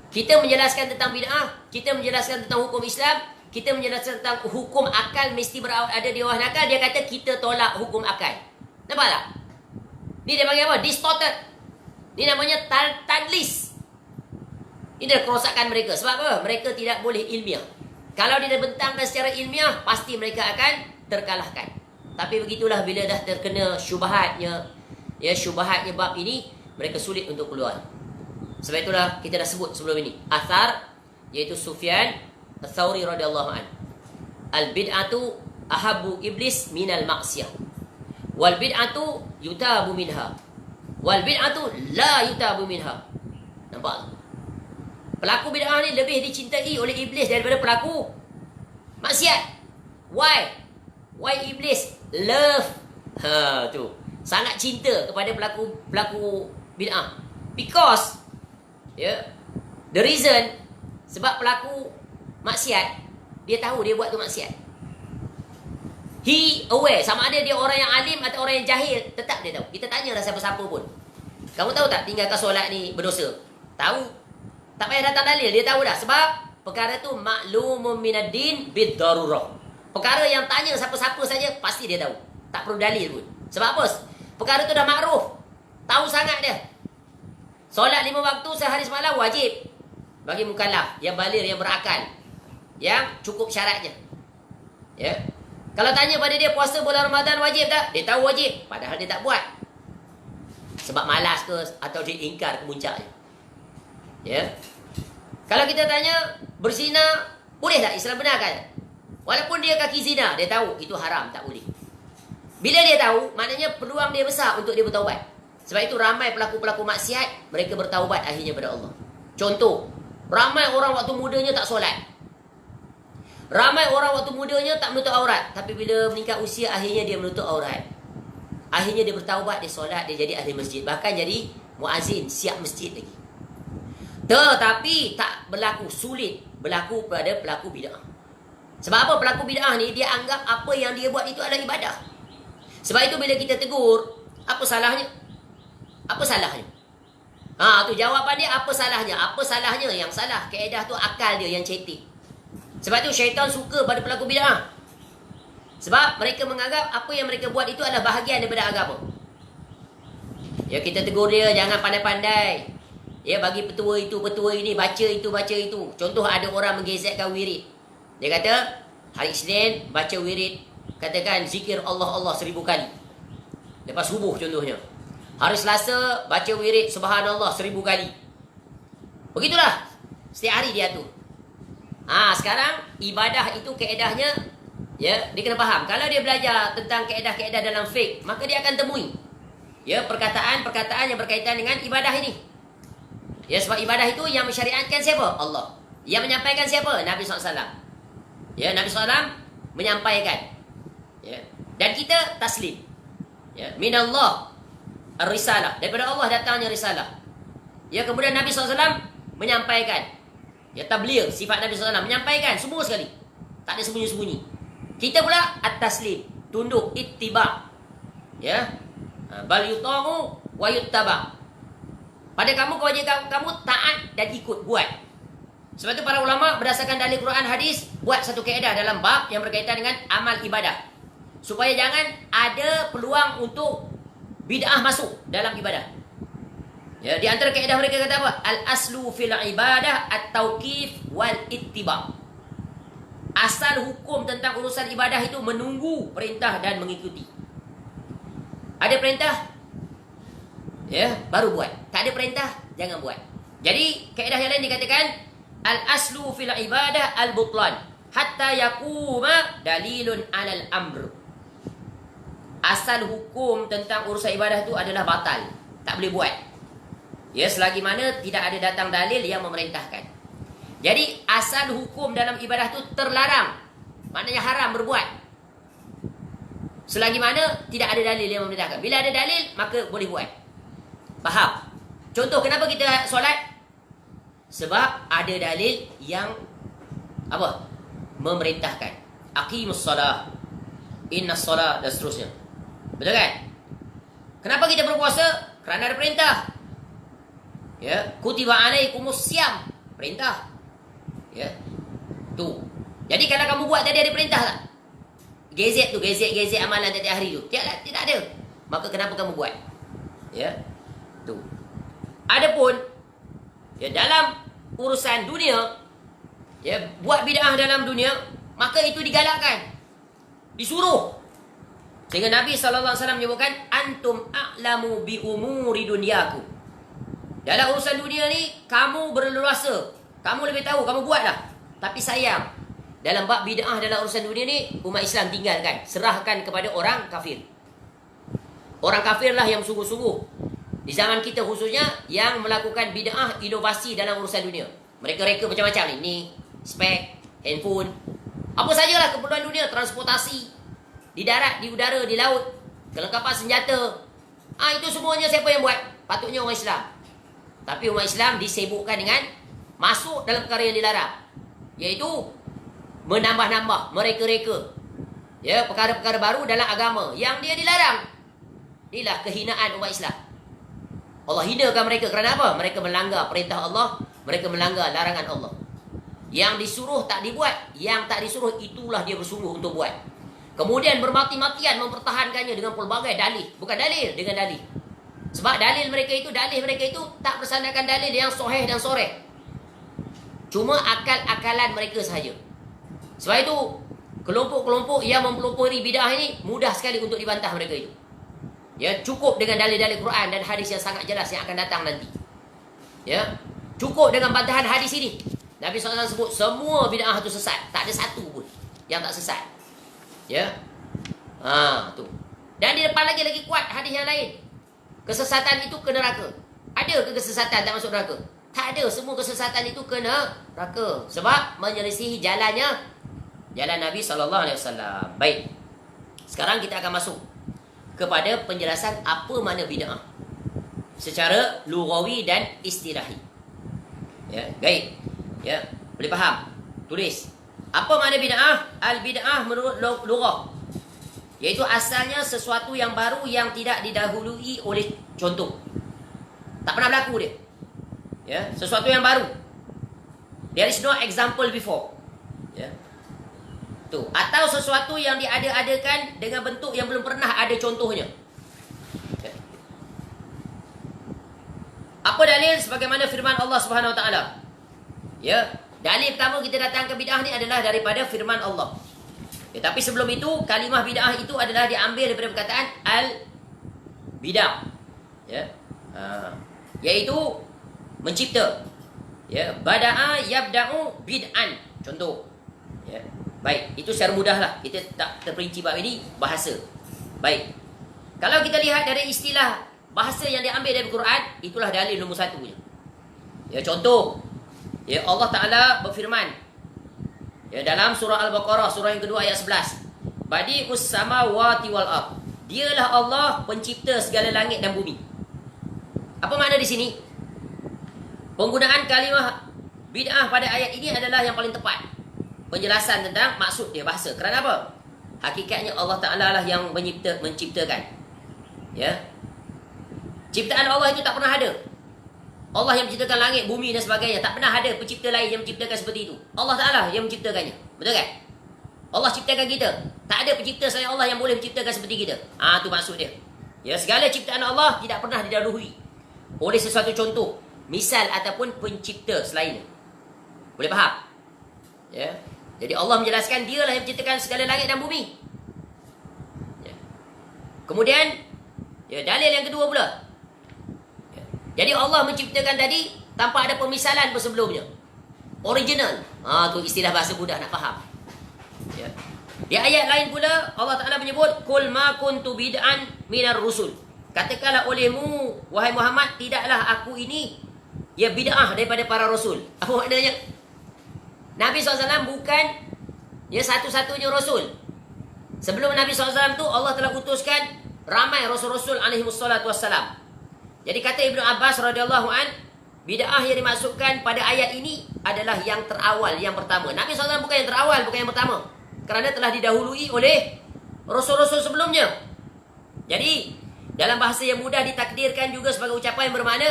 Kita menjelaskan tentang bid'ah, kita menjelaskan tentang hukum Islam, kita menjelaskan tentang hukum akal mesti ada di bawah nakal. Dia kata kita tolak hukum akal. Nampak tak? Ni dia panggil apa? Distorted. Ni namanya tadlis. Ini adalah kerosakan mereka. Sebab apa? Mereka tidak boleh ilmiah. Kalau dia bentangkan secara ilmiah, pasti mereka akan terkalahkan. Tapi begitulah bila dah terkena syubhatnya, syubhatnya bab ini, mereka sulit untuk keluar. Sebab itulah kita dah sebut sebelum ini. Athar, iaitu Sufyan Ats-Tsauri radhiyallahu an. Al-bid'atu ahabbu iblis minal maksiyah. Wal bid'atu yutabu minha. Wal bid'atu la yutabu minha. Nampak? Pelaku bid'ah ni lebih dicintai oleh iblis daripada pelaku maksiat. Why? Why iblis love? Tu. Sangat cinta kepada pelaku bid'ah. Because the reason, sebab pelaku maksiat, dia tahu dia buat tu maksiat. He aware, sama ada dia orang yang alim atau orang yang jahil, tetap dia tahu. Kita tanyalah siapa-siapa pun. Kamu tahu tak tinggalkan solat ni berdosa? Tahu. Tak payah datang dalil, dia tahu dah. Sebab perkara tu maklumum minad-din bid-darurah. Perkara yang tanya siapa-siapa saja, pasti dia tahu. Tak perlu dalil pun. Sebab apa? Perkara tu dah makruf. Tahu sangat dia. Solat 5 waktu sehari semalam wajib bagi mukallaf yang baligh, yang berakal, yang cukup syaratnya. Kalau tanya pada dia puasa bulan Ramadan wajib tak? Dia tahu wajib, padahal dia tak buat. Sebab malas ke atau dia ingkar kemuncaknya. Kalau kita tanya berzina boleh tak Islam benarkan? Walaupun dia kaki zina, dia tahu itu haram, tak boleh. Bila dia tahu, maknanya peluang dia besar untuk dia bertaubat. Sebab itu ramai pelaku-pelaku maksiat, mereka bertaubat akhirnya pada Allah. Contoh, ramai orang waktu mudanya tak solat. Ramai orang waktu mudanya tak menutup aurat. Tapi bila meningkat usia, akhirnya dia menutup aurat. Akhirnya dia bertaubat, dia solat, dia jadi ahli masjid. Bahkan jadi muazzin, siap masjid lagi. Tetapi tak berlaku, sulit berlaku pada pelaku bid'ah. Sebab apa? Pelaku bid'ah ni, dia anggap apa yang dia buat itu adalah ibadah. Sebab itu bila kita tegur, apa salahnya? Apa salahnya? Tu jawapan dia, apa salahnya? Apa salahnya? Yang salah, kaedah tu akal dia yang cetek. Sebab tu syaitan suka pada pelaku bid'ah. Sebab mereka menganggap apa yang mereka buat itu adalah bahagian daripada agama. Kita tegur dia, jangan pandai-pandai. Bagi petua itu, petua ini, baca itu, baca itu. Contoh ada orang menggezekkan wirid. Dia kata, hari Isnin baca wirid, katakan zikir Allah 1000 kali. Lepas subuh contohnya. Hari Selasa baca wirid subhanallah 1000 kali. Begitulah. Setiap hari dia tu. Sekarang ibadah itu kaedahnya, dia kena faham. Kalau dia belajar tentang kaedah-kaedah dalam fiqh, maka dia akan temui perkataan-perkataan yang berkaitan dengan ibadah ini. Sebab ibadah itu yang mensyariatkan siapa? Allah. Yang menyampaikan siapa? Nabi SAW. Nabi SAW menyampaikan. Dan kita taslim. Minallah ar-risalah. Daripada Allah datangnya risalah. Kemudian Nabi SAW menyampaikan. Tabligh, sifat Nabi SAW menyampaikan semua sekali. Tak ada sembunyi-sembunyi. Kita pula at-taslim, tunduk, ittiba. Bal yuta'u wa yuttaba. Pada kamu, kewajiban kamu taat dan ikut, buat. Sebab itu para ulama berdasarkan dalil Quran hadis buat satu kaedah dalam bab yang berkaitan dengan amal ibadah. Supaya jangan ada peluang untuk bid'ah masuk dalam ibadah. Di antara kaedah mereka kata apa? Al-aslu fil ibadah at-tauqif wal ittiba. Asal hukum tentang urusan ibadah itu menunggu perintah dan mengikuti. Ada perintah, baru buat. Tak ada perintah, jangan buat. Jadi kaedah yang lain dikatakan al-aslu fil ibadah al-butlan. hatta yakuma dalilun alal amr. Asal hukum tentang urusan ibadah tu adalah batal, tak boleh buat. Ya, selagi mana tidak ada datang dalil yang memerintahkan. Jadi asal hukum dalam ibadah tu terlarang, maknanya haram berbuat. Selagi mana tidak ada dalil yang memerintahkan. Bila ada dalil, maka boleh buat. Faham? Contoh, kenapa kita solat? Sebab ada dalil yang apa? Memerintahkan. Aqimus salah, innas salah, dan seterusnya. Betul kan? Kenapa kita berpuasa? Kerana ada perintah. Ya, kutiba alaikumus syam, perintah. Ya. Tu. Jadi kalau kamu buat tadi ada perintah tak? Gezet amalan tiap hari tu. Tidak ada. Maka kenapa kamu buat? Ya. Tu. Adapun ya, dalam urusan dunia, ya, buat bid'ah dalam dunia, maka itu digalakkan, disuruh. Sehingga Nabi SAW menyebutkan, antum a'lamu bi umuri dunyaku. Dalam urusan dunia ni, kamu berleluasa, kamu lebih tahu, kamu buatlah. Tapi sayang, dalam bab bid'ah dalam urusan dunia ni, umat Islam tinggalkan, serahkan kepada orang kafir. Orang kafirlah yang sungguh-sungguh di zaman kita khususnya yang melakukan bid'ah inovasi dalam urusan dunia. Mereka reka macam-macam ni spek, handphone, apa sajalah keperluan dunia, transportasi, di darat, di udara, di laut, kelengkapan senjata. Itu semuanya siapa yang buat? Patutnya orang Islam. Tapi umat Islam disibukkan dengan masuk dalam perkara yang dilarang, iaitu menambah-nambah, mereka-reka, ya, perkara-perkara baru dalam agama yang dia dilarang. Inilah kehinaan umat Islam. Allah hinakan mereka kerana apa? Mereka melanggar perintah Allah, mereka melanggar larangan Allah. Yang disuruh tak dibuat, yang tak disuruh itulah dia bersungguh untuk buat. Kemudian bermati-matian mempertahankannya dengan pelbagai dalil. Bukan dalil, dengan dalil. Sebab dalil mereka itu tak bersandarkan dalil yang sahih dan soreh. Cuma akal-akalan mereka sahaja. Sebab itu, kelompok-kelompok yang mempelopori bid'ah ini mudah sekali untuk dibantah mereka itu. Ya, cukup dengan dalil-dalil Quran dan hadis yang sangat jelas yang akan datang nanti. Ya, cukup dengan bantahan hadis ini. Nabi SAW sebut semua bid'ah itu sesat. Tak ada satu pun yang tak sesat. Ya. Tu. Dan di depan lagi kuat hadis yang lain. Kesesatan itu ke neraka. Ada ke kesesatan tak masuk neraka? Tak ada. Semua kesesatan itu ke neraka. Sebab menyelisihi jalan Nabi SAW. Baik. Sekarang kita akan masuk kepada penjelasan apa makna bid'ah secara lughawi dan istilahi. Ya, baik. Ya, boleh faham? Tulis. Apa makna bid'ah? Al-bid'ah menurut lughah, iaitu asalnya sesuatu yang baru yang tidak didahului oleh contoh. Tak pernah berlaku dia. Ya, sesuatu yang baru. There is no example before. Ya. Tu, atau sesuatu yang diada-adakan dengan bentuk yang belum pernah ada contohnya. Ya. Apa dalil? Sebagaimana firman Allah Subhanahu Wa Taala. Ya, dalil pertama kita datang ke bid'ah ni adalah daripada firman Allah. Ya, tapi sebelum itu kalimah bid'ah itu adalah diambil daripada perkataan al-bid'ah. Ya. Iaitu mencipta. Ya, bada'a yabda'u bid'an. Contoh. Ya. Baik, itu secara mudahlah. Kita tak terperinci bab ini bahasa. Baik. Kalau kita lihat dari istilah bahasa yang diambil dari Quran, itulah dalil nombor satunya. Ya, contoh. Ya, Allah Ta'ala berfirman, ya, dalam surah Al-Baqarah, surah yang kedua ayat 11. Badi'us samawati wal ard. Dialah Allah pencipta segala langit dan bumi. Apa makna di sini? Penggunaan kalimah bid'ah pada ayat ini adalah yang paling tepat. Penjelasan tentang maksud dia bahasa. Kerana apa? Hakikatnya Allah Ta'ala lah yang menciptakan. Ya. Ciptaan Allah itu tak pernah ada. Allah yang menciptakan langit, bumi dan sebagainya. Tak pernah ada pencipta lain yang menciptakan seperti itu. Allah Ta'ala yang menciptakannya. Betul kan? Allah ciptakan kita. Tak ada pencipta selain Allah yang boleh menciptakan seperti kita. Itu maksud dia. Ya, segala ciptaan Allah tidak pernah didahului oleh sesuatu contoh, misal ataupun pencipta selainnya. Boleh faham? Ya. Jadi Allah menjelaskan dialah yang menciptakan segala langit dan bumi. Ya. Kemudian, ya, dalil yang kedua pula. Jadi Allah menciptakan tadi tanpa ada pemisalan sebelumnya. Original. Tu istilah bahasa mudah nak faham. Di ayat lain pula Allah Ta'ala menyebut Qul ma kuntu bid'an minar rusul. Katakanlah olehmu wahai Muhammad, tidaklah aku ini ya bid'ah daripada para rasul. Apa maknanya? Nabi SAW bukan ya satu-satunya rasul. Sebelum Nabi SAW tu Allah telah utuskan ramai rasul-rasul alaihi wassalatu wassalam. Jadi kata Ibnu Abbas radhiyallahu an, bid'ah yang dimaksudkan pada ayat ini adalah yang terawal, yang pertama. Nabi SAW bukan yang terawal, bukan yang pertama. Kerana telah didahului oleh rasul-rasul sebelumnya. Jadi dalam bahasa yang mudah ditakdirkan juga sebagai ucapan yang bermakna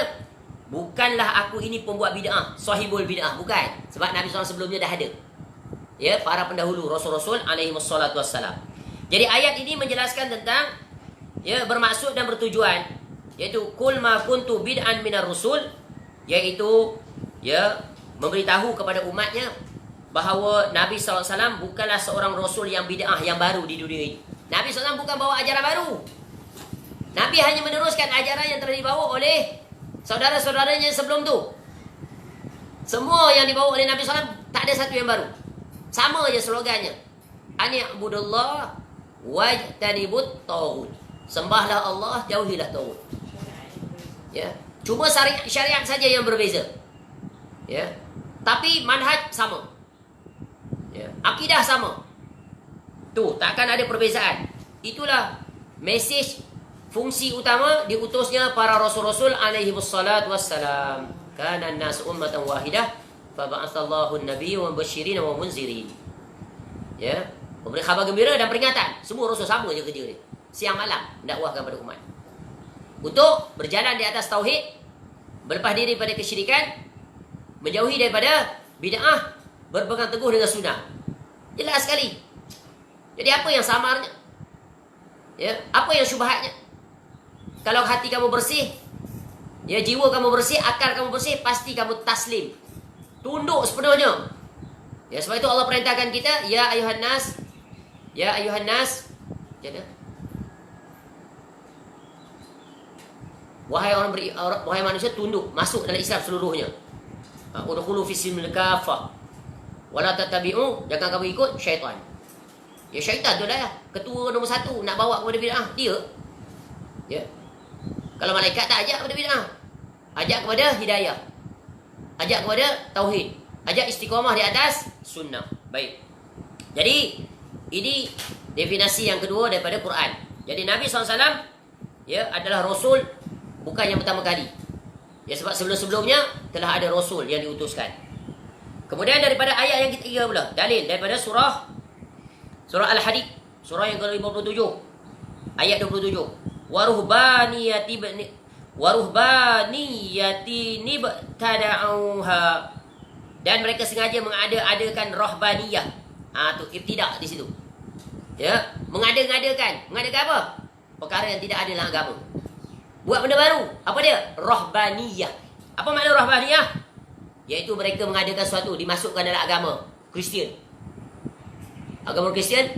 bukanlah aku ini pembuat bid'ah, sahibul bid'ah, bukan. Sebab Nabi SAW sebelumnya dah ada. Ya, para pendahulu rasul-rasul alaihi wassalatu wassalam. Jadi ayat ini menjelaskan tentang ya bermaksud dan bertujuan, iaitu kul ma kuntu bid'an minar rusul, iaitu ya memberitahu kepada umatnya bahawa Nabi SAW bukanlah seorang rasul yang bid'ah, yang baru di dunia ini. Nabi SAW bukan bawa ajaran baru. Nabi hanya meneruskan ajaran yang telah dibawa oleh saudara-saudaranya sebelum tu. Semua yang dibawa oleh Nabi SAW tak ada satu yang baru. Sama je slogannya. Ani'budullah wajtanibut taghut. Sembahlah Allah, jauhilah taghut. Ya. Cuma syariat saja yang berbeza. Ya. Tapi manhaj sama. Ya. Akidah sama. Tu, takkan ada perbezaan. Itulah mesej, fungsi utama diutusnya para rasul-rasul alaihi wassalatu wassalam. Kana an-nas ummatan wahidah fa ba'atsallahu an-nabiyya wa mubasysyirin wa munzirin. Ya. Memberi khabar gembira dan peringatan. Semua rasul sama je kerja dia. Siang malam dakwahkan pada umat. Untuk berjalan di atas tauhid, berlepas diri pada kesyirikan, menjauhi daripada bid'ah, berpegang teguh dengan sunnah. Jelas sekali. Jadi apa yang samarnya? Ya, apa yang syubhatnya? Kalau hati kamu bersih, ya jiwa kamu bersih, akal kamu bersih, pasti kamu taslim. Tunduk sepenuhnya. Ya, sebab itu Allah perintahkan kita, ya ayuhan nas, jadi wahai manusia, tunduk, masuk dalam Islam seluruhnya. Udkhulu fi silmil kafah. Wala tattabi'u, jangan kamu ikut syaitan. Ya syaitan tu lah ketua nombor satu nak bawa kepada bid'ah, dia. Ya. Kalau malaikat tak ajak kepada bid'ah, ajak kepada hidayah, ajak kepada tauhid, ajak istiqamah di atas sunnah. Baik. Jadi ini definisi yang kedua daripada Quran. Jadi Nabi SAW ya adalah rasul bukan yang pertama kali. Ya, sebab sebelum-sebelumnya telah ada rasul yang diutuskan. Kemudian daripada ayat yang ketiga pula, dalil daripada surah Al-Hadid, surah yang ke-57, ayat 27. Waruhbaniyati nibtada'uha, dan mereka sengaja mengada-adakan rahbaniyah. Tu ibtidak di situ. Ya, mengada-ngadakan. Mengadakan apa? Perkara yang tidak ada dalam agama. Buat benda baru. Apa dia? Rahbaniyah. Apa makna rahbaniyah? Iaitu mereka mengadakan sesuatu dimasukkan dalam agama Kristian. Agama Kristian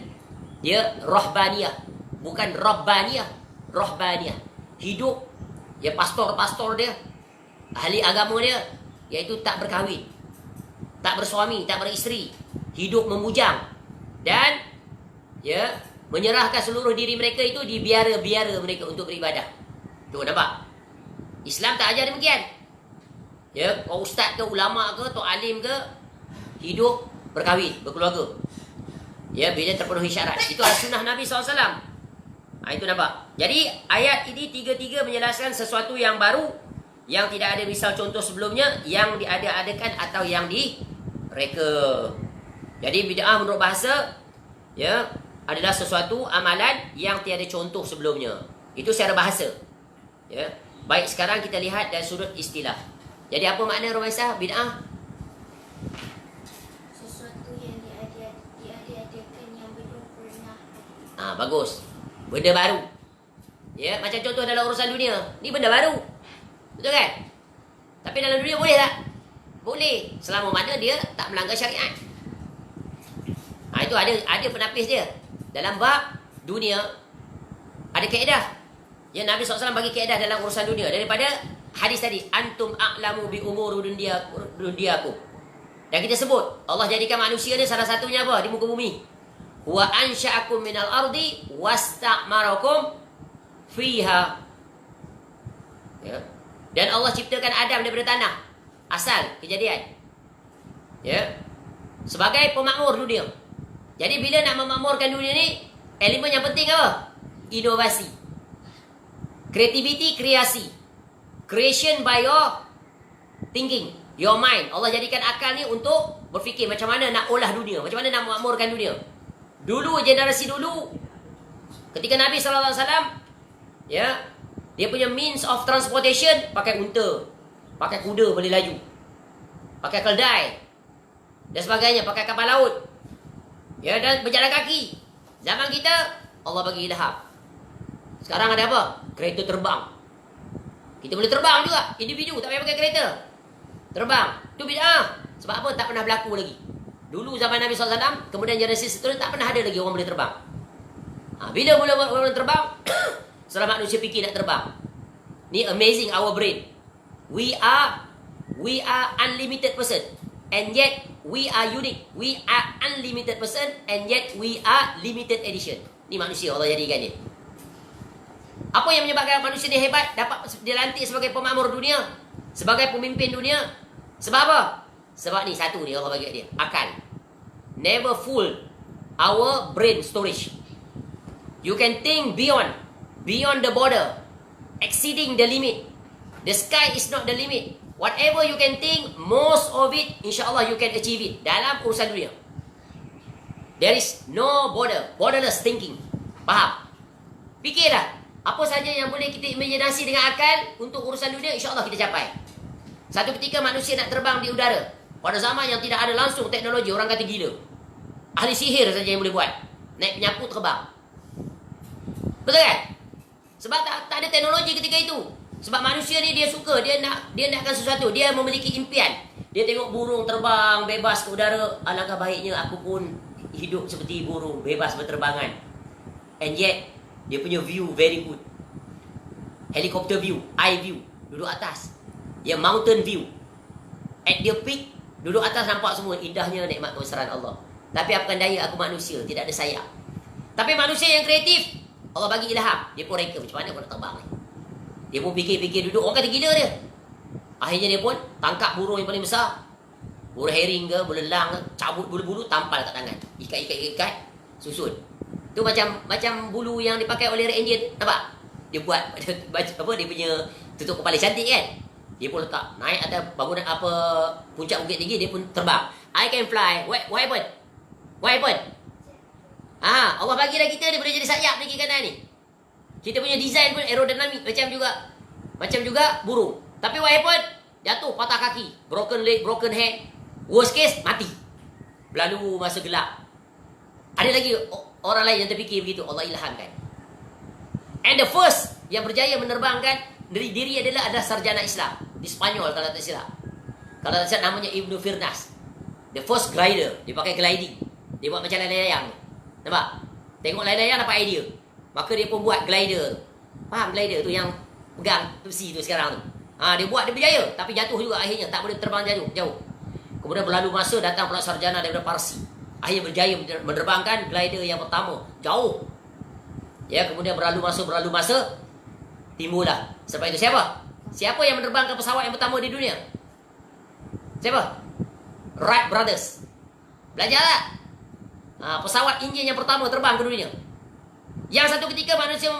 dia rahbaniyah, bukan rabbaniyah. Rahbaniyah. Hidup ya pastor-pastor dia, ahli agama dia, iaitu tak berkahwin, tak bersuami, tak beristeri, hidup memujang dan ya menyerahkan seluruh diri mereka itu di biara-biara mereka untuk beribadah. Tu nampak? Islam tak ajar demikian. Ya, kau ustaz ke, ulama ke, tok alim ke, hidup berkahwin, berkeluarga. Ya, bila terpenuhi syarat. Itu sunnah Nabi SAW. Itu nampak. Jadi ayat ini tiga-tiga menjelaskan sesuatu yang baru, yang tidak ada misal contoh sebelumnya, yang diada-adakan atau yang direka. Jadi bid'ah menurut bahasa ya adalah sesuatu amalan yang tiada contoh sebelumnya. Itu secara bahasa. Ya. Baik, sekarang kita lihat dari sudut istilah. Jadi apa makna Rumaisah bid'ah? Sesuatu yang diadakan yang belum pernah ada. Bagus. Benda baru. Ya, macam contoh dalam urusan dunia. Ni benda baru. Betul kan? Tapi dalam dunia boleh tak? Boleh. Selama mana dia tak melanggar syariat. Itu ada penapis dia. Dalam bab dunia ada kaedah. Ya, Nabi SAW bagi kaedah dalam urusan dunia. Daripada hadis tadi, antum a'lamu bi umur dunyakum. Dan kita sebut Allah jadikan manusia ni salah satunya apa? Di muka bumi. Huwa ansha'akum minal ardi wasta'marakum fiha. Ya. Dan Allah ciptakan Adam daripada tanah. Asal kejadian. Ya. Sebagai pemakmur dunia. Jadi bila nak memakmurkan dunia ni, elemen yang penting apa? Inovasi. Creativity, kreasi. Creation by your thinking, your mind. Allah jadikan akal ni untuk berfikir macam mana nak olah dunia, macam mana nak memakmurkan dunia. Dulu, generasi dulu, ketika Nabi SAW, ya, dia punya means of transportation pakai unta, pakai kuda boleh laju, pakai keldai dan sebagainya, pakai kapal laut, ya, dan berjalan kaki. Zaman kita, Allah bagi ilham. Sekarang ada apa? Kereta terbang. Kita boleh terbang juga, individu, tak payah pakai kereta. Terbang, itu bid'ah. Sebab apa? Tak pernah berlaku lagi. Dulu zaman Nabi SAW, kemudian generasi seterusnya, tak pernah ada lagi orang boleh terbang. Bila mula orang terbang, setelah manusia fikir nak terbang. Ni amazing our brain. We are unlimited person, and yet we are unique. We are unlimited person, and yet we are limited edition. Ni manusia Allah jadikan dia. Apa yang menyebabkan manusia ni hebat, dapat dilantik sebagai pemakmur dunia, sebagai pemimpin dunia? Sebab apa? Sebab ni satu ni Allah bagi dia, akal. Never full our brain storage. You can think beyond the border, exceeding the limit. The sky is not the limit. Whatever you can think, most of it, insyaAllah you can achieve it dalam urusan dunia. There is no border, borderless thinking. Faham? Fikirlah. Apa saja yang boleh kita imajinasi dengan akal untuk urusan dunia, insyaAllah kita capai. Satu ketika manusia nak terbang di udara. Pada zaman yang tidak ada langsung teknologi, orang kata gila. Ahli sihir saja yang boleh buat. Naik penyapu terbang. Betul kan? Sebab tak ada teknologi ketika itu. Sebab manusia ni dia suka, dia nakkan sesuatu, dia memiliki impian. Dia tengok burung terbang bebas ke udara, alangkah baiknya aku pun hidup seperti burung, bebas berterbangan. And yet dia punya view very good. Helicopter view, eye view, duduk atas. Dia mountain view. At the peak, duduk atas nampak semua indahnya nikmat kebesaran Allah. Tapi apakan daya aku manusia, tidak ada sayap. Tapi manusia yang kreatif, Allah bagi ilham, dia pun reka macam mana aku nak terbang ni. Dia pun fikir-fikir duduk, orang kata gila dia. Akhirnya dia pun tangkap burung yang paling besar. Burung herring ke, belelang ke, cabut bulu-bulu, tampal kat tangan. Ikat, susun. Tu macam bulu yang dipakai oleh orang Indian, nampak? Dia buat apa dia punya tutup kepala cantik kan? Dia pun letak naik atas bangunan apa puncak bukit tinggi, dia pun terbang. I can fly. What happened? What happened? Allah bagilah kita ni boleh jadi sayap di kiri kanan ni. Kita punya design pun aerodinamik macam juga burung. Tapi what happened? Jatuh, patah kaki, broken leg, broken head. Worst case, mati. Berlalu masa gelap. Ada lagi orang lain yang terfikir begitu, Allah ilhamkan. And the first yang berjaya menerbangkan diri adalah sarjana Islam di Spanyol kalau tak silap. Kalau tak silap namanya Ibnu Firnas. The first glider, dia pakai gliding. Dia buat macam layang-layang. Nampak? Tengok layang-layang dapat idea. Maka dia pun buat glider. Faham glider tu yang pegang besi tu sekarang tu. Dia buat, dia berjaya, tapi jatuh juga akhirnya, tak boleh terbang jauh. Kemudian berlalu masa, datang pula sarjana daripada Parsi. Akhirnya berjaya menerbangkan glider yang pertama jauh. Ya, kemudian berlalu masa timbullah. Sebab itu siapa yang menerbangkan pesawat yang pertama di dunia? Siapa? Wright Brothers. Belajarlah. Pesawat enjin yang pertama terbang ke dunia. Yang satu ketika manusia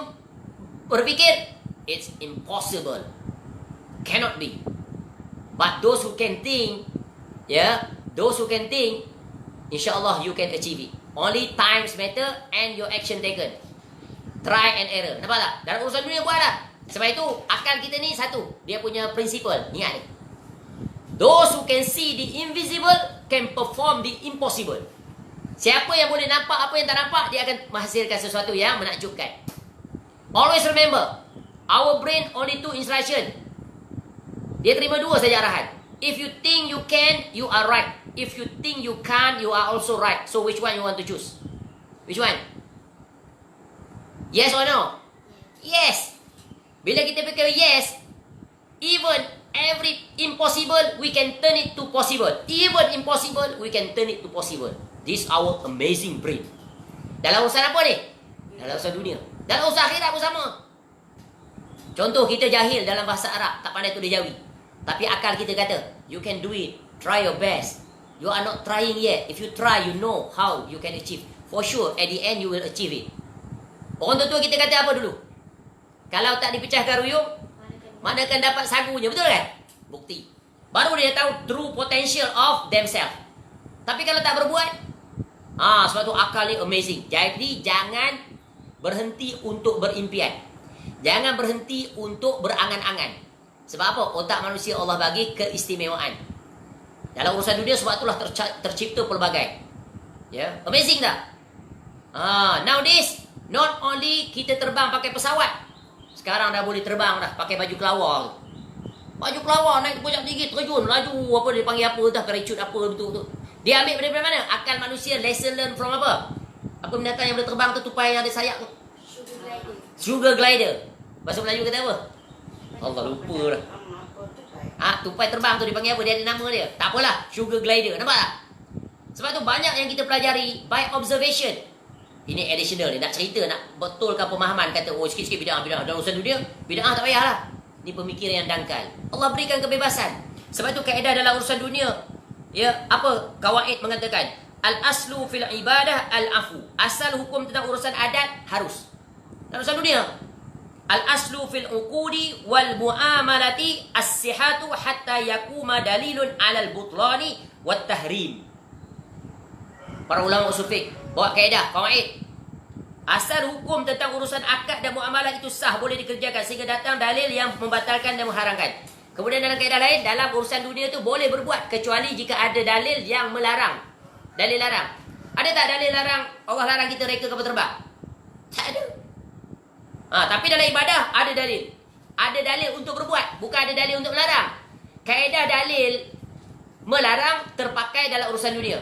berfikir it's impossible, cannot be. But those who can think, insyaAllah you can achieve it. Only times matter and your action taken. Try and error. Nampak tak? Dalam urusan dunia buatlah. Sebab itu akal kita ni satu, dia punya prinsipal. Ingat ni. Those who can see the invisible can perform the impossible. Siapa yang boleh nampak apa yang tak nampak, dia akan menghasilkan sesuatu yang menakjubkan. Always remember, our brain only 2 instruction. Dia terima 2 saja arahan. If you think you can, you are right. If you think you can't, you are also right. So which one you want to choose? Which one? Yes or no? Yes. Bila kita fikir yes, even every impossible, we can turn it to possible. Even impossible, we can turn it to possible. This is our amazing brain. Dalam urusan apa ni? Dalam urusan dunia. Dalam urusan akhirat pun sama. Contoh, kita jahil dalam bahasa Arab, tak pandai tulis Jawi. Tapi akal kita kata, you can do it. Try your best. You are not trying yet. If you try, you know how you can achieve. For sure, at the end you will achieve it. Orang tua kita kata apa dulu? Kalau tak dipecahkan ruyung, mana akan dapat sagunya, betul kan? Bukti. Baru dia tahu true potential of themselves. Tapi kalau tak berbuat, sebab tu akal ni amazing. Jadi jangan berhenti untuk berimpian. Jangan berhenti untuk berangan-angan. Sebab apa? Otak manusia Allah bagi keistimewaan. Dalam urusan dunia, sebab itulah tercipta pelbagai. Ya, amazing tak? Nowadays, not only kita terbang pakai pesawat, sekarang dah boleh terbang dah pakai baju kelawar tu. Baju kelawar naik puncak tinggi, terjun, laju, apa dia panggil apa dah, parachute apa betul-betul. Dia ambil daripada mana? Akal manusia, lesson learn from apa? Apa binatang yang boleh terbang tu, tupai yang ada sayap tu? Sugar glider. Bahasa Melayu kata apa? Allah lupa dah. Tupai terbang tu dipanggil apa? Dia ada nama dia. Tak apalah, sugar glider. Nampak tak? Sebab tu banyak yang kita pelajari by observation. Ini additional ni, nak cerita, nak betulkan pemahaman. Kata, sikit-sikit bid'ah. Dalam urusan dunia, bid'ah tak payahlah. Ini pemikiran yang dangkal. Allah berikan kebebasan. Sebab tu kaedah dalam urusan dunia, ya, apa kawaid mengatakan? Al-aslu fil ibadah al-afu. Asal hukum tentang urusan adat harus. Dalam urusan dunia, al-aslu fil uqudi wal muamalati as-sihatu hatta yakuma dalilun alal butlani wat tahrim. Para ulama usul fiqh bawa kaedah, kawaid. Asal hukum tentang urusan akad dan muamalah itu sah, boleh dikerjakan sehingga datang dalil yang membatalkan dan mengharamkan. Kemudian dalam kaedah lain, dalam urusan dunia itu boleh berbuat kecuali jika ada dalil yang melarang. Dalil larang. Ada tak dalil larang? Allah larang kita reka kapal terbang? Tak ada. Tapi dalam ibadah ada dalil. Ada dalil untuk berbuat, bukan ada dalil untuk melarang. Kaedah dalil melarang terpakai dalam urusan dunia.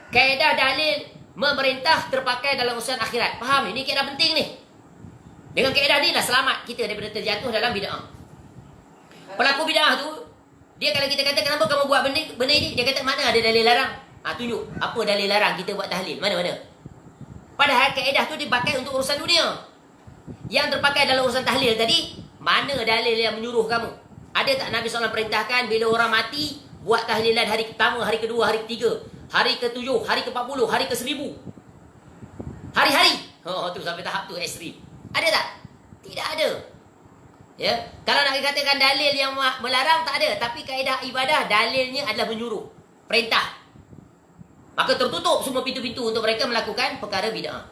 Kaedah dalil memerintah terpakai dalam urusan akhirat. Faham? Ini kaedah penting ni. Dengan kaedah ni lah selamat kita daripada terjatuh dalam bid'ah. Pelaku bid'ah tu, dia kalau kita kata kenapa kamu buat benda ini, dia kata mana ada dalil larang? Tunjuk apa dalil larang kita buat tahlil. Mana-mana. Padahal kaedah tu dipakai untuk urusan dunia. Yang terpakai dalam urusan tahlil tadi, mana dalil yang menyuruh kamu? Ada tak Nabi SAW perintahkan bila orang mati buat tahlilan hari pertama, hari kedua, hari ketiga, hari ke-7, hari ke-40, hari ke-1000. Hari-hari. Tu sampai tahap tu ekstrim. Ada tak? Tidak ada. Ya, kalau nak dikatakan dalil yang melarang, tak ada. Tapi kaedah ibadah, dalilnya adalah menyuruh, perintah. Maka tertutup semua pintu-pintu untuk mereka melakukan perkara bid'ah.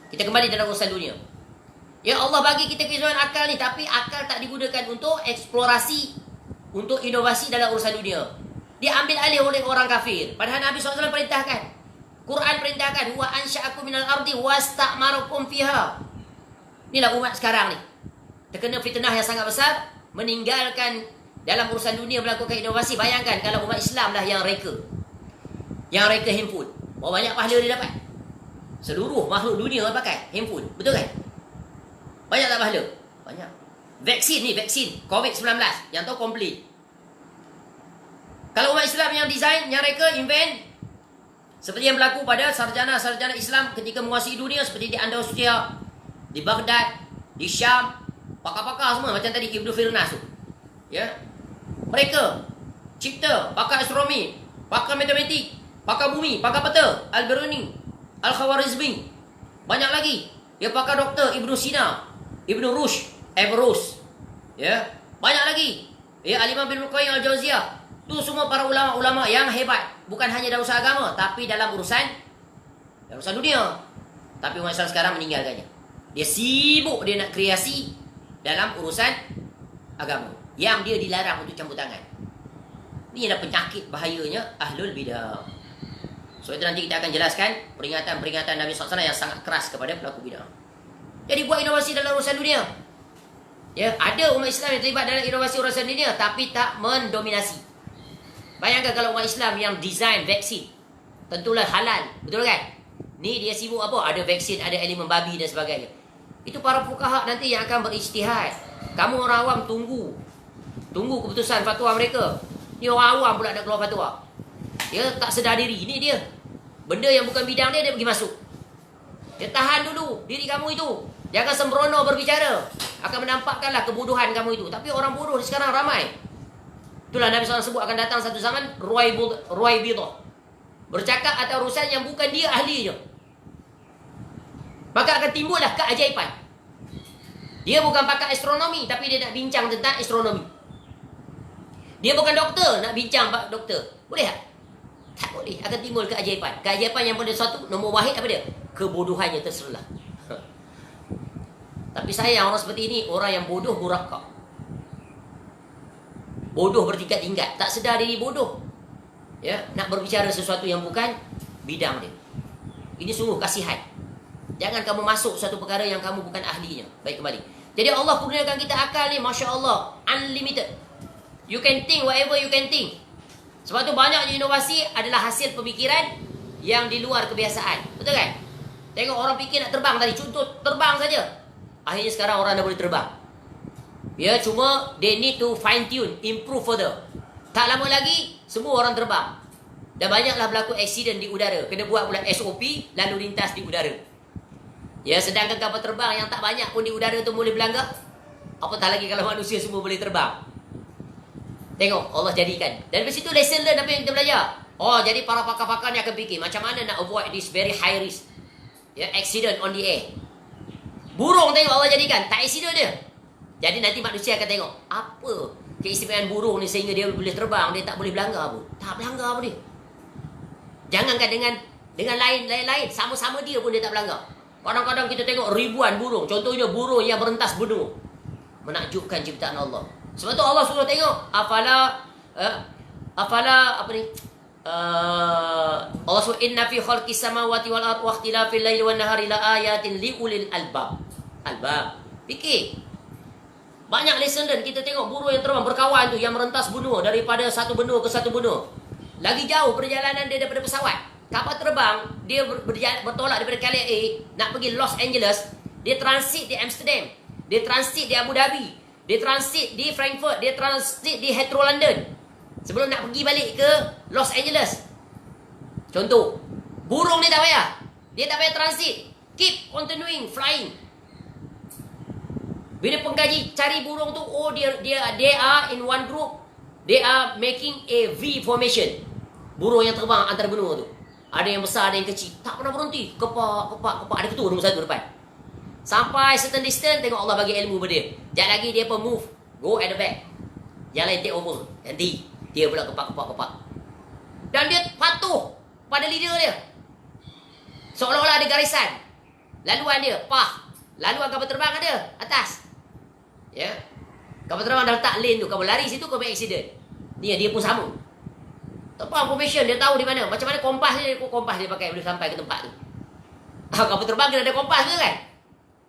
Kita kembali dalam urusan dunia. Ya, Allah bagi kita keistimewaan akal ni, tapi akal tak digunakan untuk eksplorasi, untuk inovasi dalam urusan dunia. Dia ambil alih oleh orang kafir. Padahal Nabi SAW perintahkan. Quran perintahkan, wa ansha'akum minal ardi wasta'marakum fiha. Inilah umat sekarang ni. Terkena fitnah yang sangat besar, meninggalkan dalam urusan dunia melakukan inovasi. Bayangkan kalau umat Islam lah yang reka. Yang reka handphone. Berapa banyak pahala dia dapat? Seluruh makhluk dunia pakai handphone. Betul kan? Banyak tak pahala? Banyak. Vaksin ni, vaksin COVID-19 yang tahu komplit. Kalau umat Islam yang design, yang reka, invent, seperti yang berlaku pada sarjana-sarjana Islam ketika menguasai dunia, seperti di Andalusia, di Baghdad, di Syam, pakar-pakar semua macam tadi Ibnu Firnas tu. Ya. Mereka cipta, pakar astronomi, pakar matematik, pakar bumi, pakar peta, Al-Biruni, Al-Khawarizmi. Banyak lagi. Ya, pakar doktor Ibnu Sina, Ibnu Rushd, Averroes. Ya. Banyak lagi. Ya, Al-Imam bin Qayyim Al-Jauziyah. Tu semua para ulama-ulama yang hebat. Bukan hanya dalam urusan agama, tapi dalam urusan dunia. Tapi umat Islam sekarang meninggalkannya. Dia sibuk, dia nak kreasi dalam urusan agama yang dia dilarang untuk campur tangan. Ini adalah penyakit bahayanya ahlul bidah. So itu nanti kita akan jelaskan peringatan-peringatan Nabi SAW yang sangat keras kepada pelaku bidah. Jadi buat inovasi dalam urusan dunia. Ya, ada umat Islam yang terlibat dalam inovasi urusan dunia tapi tak mendominasi. Bayangkan kalau umat Islam yang design vaksin, tentulah halal, betul kan? Ni dia sibuk apa? Ada vaksin, ada elemen babi dan sebagainya. Itu para fuqaha nanti yang akan berijtihad. Kamu orang awam tunggu keputusan fatwa mereka. Ni orang awam pula nak keluar fatwa. Dia tak sedar diri. Ini dia. Benda yang bukan bidang dia pergi masuk. Ya, tahan dulu diri kamu itu. Jangan sembrono berbicara. Akan menampakkanlah kebodohan kamu itu. Tapi orang bodoh sekarang ramai. Itulah Nabi SAW sebut akan datang satu zaman Ruwaibidah. Bercakap atas urusan yang bukan dia ahlinya. Maka akan timbullah keajaiban. Dia bukan pakar astronomi, tapi dia nak bincang tentang astronomi. Dia bukan doktor, nak bincang pak doktor. Boleh tak? Tak boleh. Akan timbul keajaiban. Keajaiban yang pada satu nombor wahid apa dia? Kebodohannya terselah. Tapi sayang orang seperti ini, orang yang bodoh murakab. Bodoh bertingkat-tingkat, tak sedar diri bodoh. Ya, nak berbicara sesuatu yang bukan bidang dia. Ini sungguh kasihan. Jangan kamu masuk satu perkara yang kamu bukan ahlinya. Baik, kembali. Jadi Allah kurniakan kita akal ni, Masya Allah, unlimited. You can think whatever you can think. Sebab tu banyak inovasi adalah hasil pemikiran yang di luar kebiasaan. Betul kan? Tengok orang fikir nak terbang tadi. Contoh terbang saja. Akhirnya sekarang orang dah boleh terbang. Ya, cuma they need to fine tune, improve further. Tak lama lagi semua orang terbang. Dah banyaklah berlaku aksiden di udara. Kena buat pula SOP lalu lintas di udara. Ya, sedangkan kapal terbang yang tak banyak pun di udara tu boleh berlanggar. Apatah lagi kalau manusia semua boleh terbang. Tengok Allah jadikan. Dan dari situ lesson learn apa yang kita belajar. Oh, jadi para pakar-pakar ni akan fikir macam mana nak avoid this very high risk, ya, accident on the air. Burung tengok Allah jadikan, tak accident dia. Jadi nanti manusia akan tengok apa keistimewaan burung ni sehingga dia boleh terbang, dia tak boleh berlanggar pun. Tak berlanggar pun dia. Jangankan dengan lain-lain, sama-sama dia pun dia tak berlanggar. Kadang-kadang kita tengok ribuan burung. Contohnya burung yang merentas benua. Menakjubkan ciptaan Allah. Sebab tu Allah suruh tengok afala apa ni? Allah suruh inna fi khalqis samawati wal ardi wa ikhtilafil laili wan nahari la ayatin liulil albab. Albab. Fikir. Banyak lesson dan kita tengok burung yang terbang berkawan tu yang merentas benua daripada satu benua ke satu benua. Lagi jauh perjalanan dia daripada pesawat. Kapal terbang dia bertolak daripada Kali A nak pergi Los Angeles, dia transit di Amsterdam, dia transit di Abu Dhabi, dia transit di Frankfurt, dia transit di Heathrow London sebelum nak pergi balik ke Los Angeles. Contoh, burung ni tak payah. Dia tak payah transit. Keep continuing flying. Bila pengkaji cari burung tu, oh they are in one group. They are making a V formation. Burung yang terbang antara benua tu. Ada yang besar, ada yang kecil. Tak pernah berhenti. Kepak. Ada ketua nombor satu depan. Sampai certain distance, tengok Allah bagi ilmu pada dia. Sekejap lagi dia pun move. Go at the back. Yang lain take over. Nanti dia pula kepak. Dan dia patuh pada leader dia. Seolah-olah ada garisan. Laluan dia, laluan kapal terbang ada, atas. Ya. Kapal terbang dah letak lane tu. Kapal lari situ, kau make accident. Dia pun sama. Terbang formation, dia tahu di mana. Macam mana kompas dia pakai boleh sampai ke tempat tu. Kapal terbang kena ada kompas tu kan.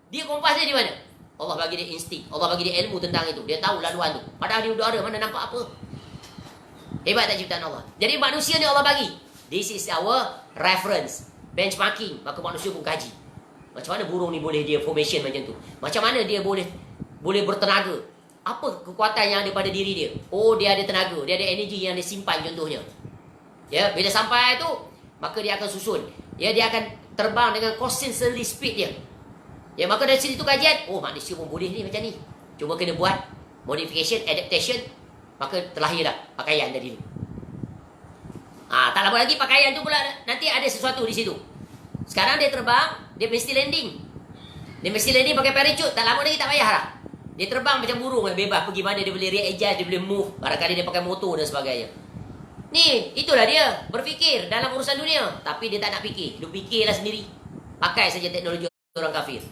Dia kompas dia di mana? Allah bagi dia insting. Allah bagi dia ilmu tentang itu. Dia tahu laluan tu. Padahal di udara mana nampak apa. Hebat tak ciptaan Allah. Jadi manusia ni Allah bagi. This is our reference. Benchmarking. Maka manusia pun kaji. Macam mana burung ni boleh dia formation macam tu. Macam mana dia boleh bertenaga. Apa kekuatan yang ada pada diri dia? Oh, dia ada tenaga. Dia ada energi yang dia simpan contohnya. Ya, bila sampai tu, maka dia akan susun. Ya, dia akan terbang dengan constantly speed dia. Ya, maka dari situ kajian, oh manusia pun boleh ni macam ni. Cuma kena buat modification, adaptation, maka terlahirlah pakaian dari ni. Tak lama lagi pakaian tu pula nanti ada sesuatu di situ. Sekarang dia terbang, dia mesti landing. Dia mesti landing pakai parachute, tak lama lagi tak payah lah. Dia terbang macam burung, bebas pergi mana dia boleh readjust, dia boleh move. Barangkali dia pakai motor dan sebagainya. Ni, itulah dia berfikir dalam urusan dunia. Tapi dia tak nak fikir. Dia fikirlah sendiri. Pakai saja teknologi orang kafir.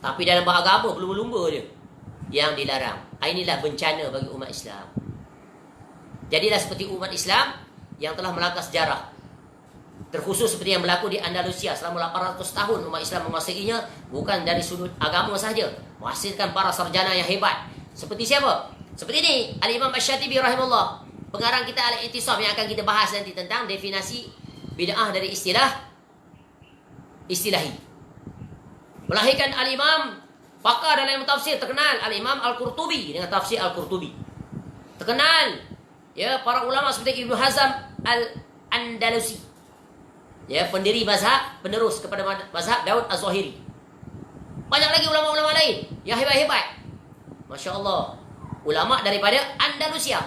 Tapi dalam beragama lumba-lumba dia yang dilarang. Inilah bencana bagi umat Islam. Jadilah seperti umat Islam yang telah melangkah sejarah. Terkhusus seperti yang berlaku di Andalusia selama 800 tahun umat Islam menguasainya, bukan dari sudut agama sahaja, menghasilkan para sarjana yang hebat. Seperti siapa? Seperti ini Al-Imam Asy-Syatibi rahimahullah, pengarang kita Al-I'tisam yang akan kita bahas nanti tentang definisi bid'ah dari istilahi. Melahirkan Al-Imam pakar dalam ilmu tafsir terkenal, Al-Imam Al-Qurtubi dengan tafsir Al-Qurtubi. Terkenal ya para ulama seperti Ibnu Hazm Al-Andalusi. Ya, pendiri mazhab, penerus kepada mazhab Daud Az-Zahiri. Banyak lagi ulama-ulama lain yang hebat-hebat. Masya Allah. Ulama daripada Andalusia,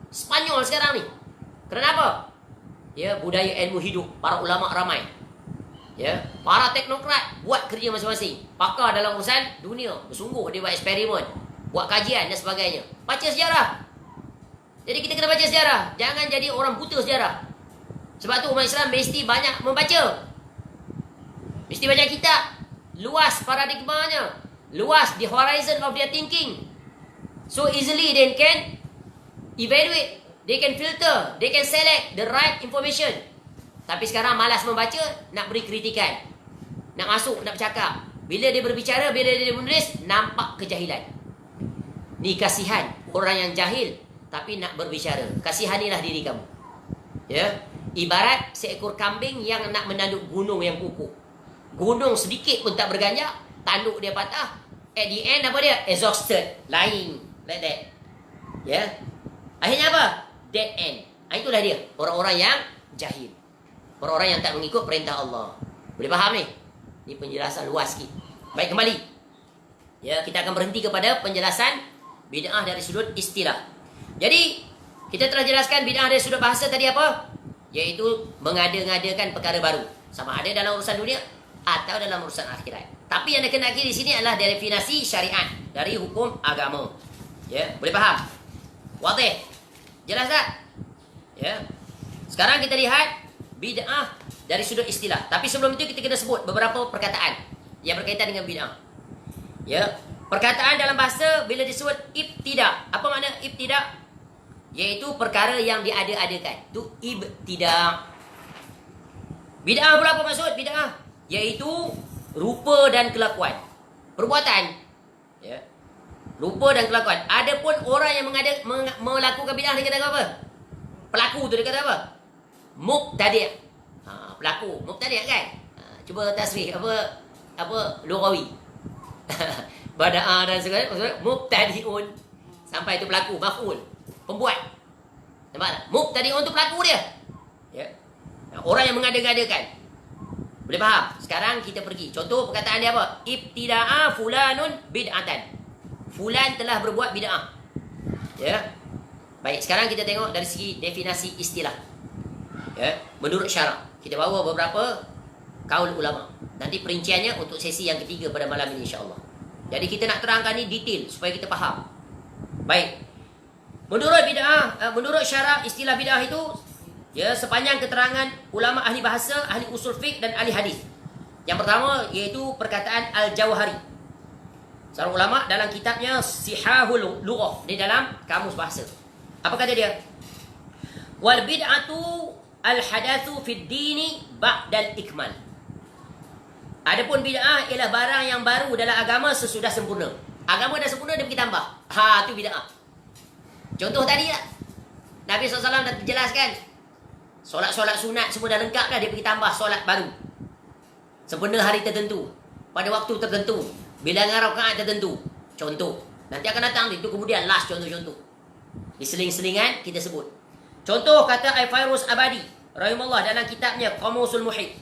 Spanyol sekarang ni. Kenapa? Ya, budaya ilmu hidup, para ulama ramai. Ya, para teknokrat buat kerja masing-masing. Pakar dalam urusan dunia, bersungguh dia buat eksperimen, buat kajian dan sebagainya. Baca sejarah. Jadi kita kena baca sejarah. Jangan jadi orang buta sejarah. Sebab tu umat Islam mesti banyak membaca. Mesti baca kitab. Luas paradigmanya. Luas the horizon of their thinking. So easily they can evaluate. They can filter. They can select the right information. Tapi sekarang malas membaca, nak beri kritikan. Nak masuk, nak bercakap. Bila dia berbicara, bila dia menulis, nampak kejahilan. Ni kasihan orang yang jahil tapi nak berbicara. Kasihanilah diri kamu. Ya. Ibarat seekor kambing yang nak menanduk gunung yang kukuh. Gunung sedikit pun tak berganjak, tanduk dia patah. At the end apa dia? Exhausted, lying like that. Ya. Akhirnya apa? Dead end. Itulah dia, orang-orang yang jahil. Orang-orang yang tak mengikut perintah Allah. Boleh faham ni? Ini penjelasan luas sikit. Baik, kembali. Ya, kita akan berhenti kepada penjelasan bid'ah dari sudut istilah. Jadi, kita telah jelaskan bid'ah dari sudut bahasa tadi apa? Iaitu mengada-ngadakan perkara baru. Sama ada dalam urusan dunia atau dalam urusan akhirat. Tapi yang dikenaki di sini adalah definisi syariat dari hukum agama. Ya, boleh faham? Wadih? Jelas tak? Ya. Sekarang kita lihat bid'ah dari sudut istilah. Tapi sebelum itu kita kena sebut beberapa perkataan yang berkaitan dengan bid'ah. Ya, perkataan dalam bahasa bila disebut ibtida'. Apa makna ibtida'? Iaitu perkara yang diada-adakan. Itu ibtida'. Bid'ah pula apa maksud bid'ah? Iaitu rupa dan kelakuan. Perbuatan. Ya. Rupa dan kelakuan. Adapun orang yang melakukan bid'ah dia kata apa? Pelaku tu dia kata apa? Mubtadi'. Pelaku. Mubtadi' kan? Cuba tasrih apa lughawi. Bada'ah dan segala mubtadi'un. Sampai itu pelaku, maf'ul. Pembuat. Nampak tak? Mubtadi'un tu pelaku dia. Ya. Orang yang mengada-ngadakan. Boleh faham? Sekarang kita pergi. Contoh perkataan dia apa? Ibtida'a fulanun bid'atan. Fulan telah berbuat bid'ah. Ya. Baik, sekarang kita tengok dari segi definisi istilah. Ya, menurut syarak. Kita bawa beberapa kaul ulama. Nanti perinciannya untuk sesi yang ketiga pada malam ini insya-Allah. Jadi kita nak terangkan ni detail supaya kita faham. Baik. Menurut bid'ah, menurut syarak istilah bid'ah itu ya sepanjang keterangan ulama ahli bahasa, ahli usul fiqh dan ahli hadis. Yang pertama iaitu perkataan Al-Jauhari. Seorang ulama dalam kitabnya Sihahul Lughah, di dalam kamus bahasa. Apa kata dia? Wal bid'atu al-hadatsu fid dini ba'dal ikmal. Adapun bid'ah ialah barang yang baru dalam agama sesudah sempurna. Agama dah sempurna dia pergi tambah. Ha, tu bid'ah. Contoh tadi lah. Nabi SAW dah jelaskan. Solat-solat sunat semua dah lengkap dah, dia pergi tambah solat baru. Sempurna hari tertentu, pada waktu tertentu, bilangan rakaat tertentu. Contoh. Nanti akan datang itu kemudian last contoh-contoh. Di seling-selingan kita sebut. Contoh kata Al-Fairuz Abadi rahimahullah dalam kitabnya Qamusul Muhit.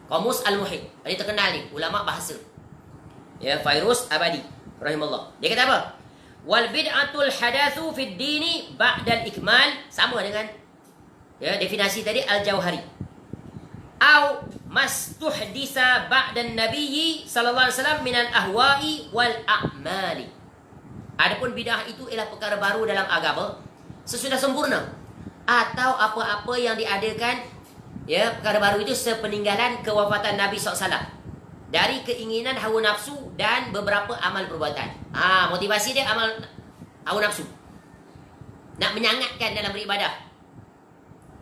Qamus Al-Muhit. Ini terkenal ni, ulama bahasa. Ya, Fairuz Abadi rahimahullah. Dia kata apa? Wal bid'atul hadatsu fid dini ba'dal ikmal, sama dengan ya definisi tadi Al-Jauhari. Au mastuhdisa ba'dan nabiyyi sallallahu alaihi wasallam minal ahwa'i wal a'mali. Adapun bid'ah itu ialah perkara baru dalam agama sesudah sempurna atau apa-apa yang diadakan ya perkara baru itu sepeninggalan kewafatan Nabi SAW dari keinginan hawa nafsu dan beberapa amal perbuatan. Motivasi dia amal hawa nafsu, nak menyangatkan dalam beribadah.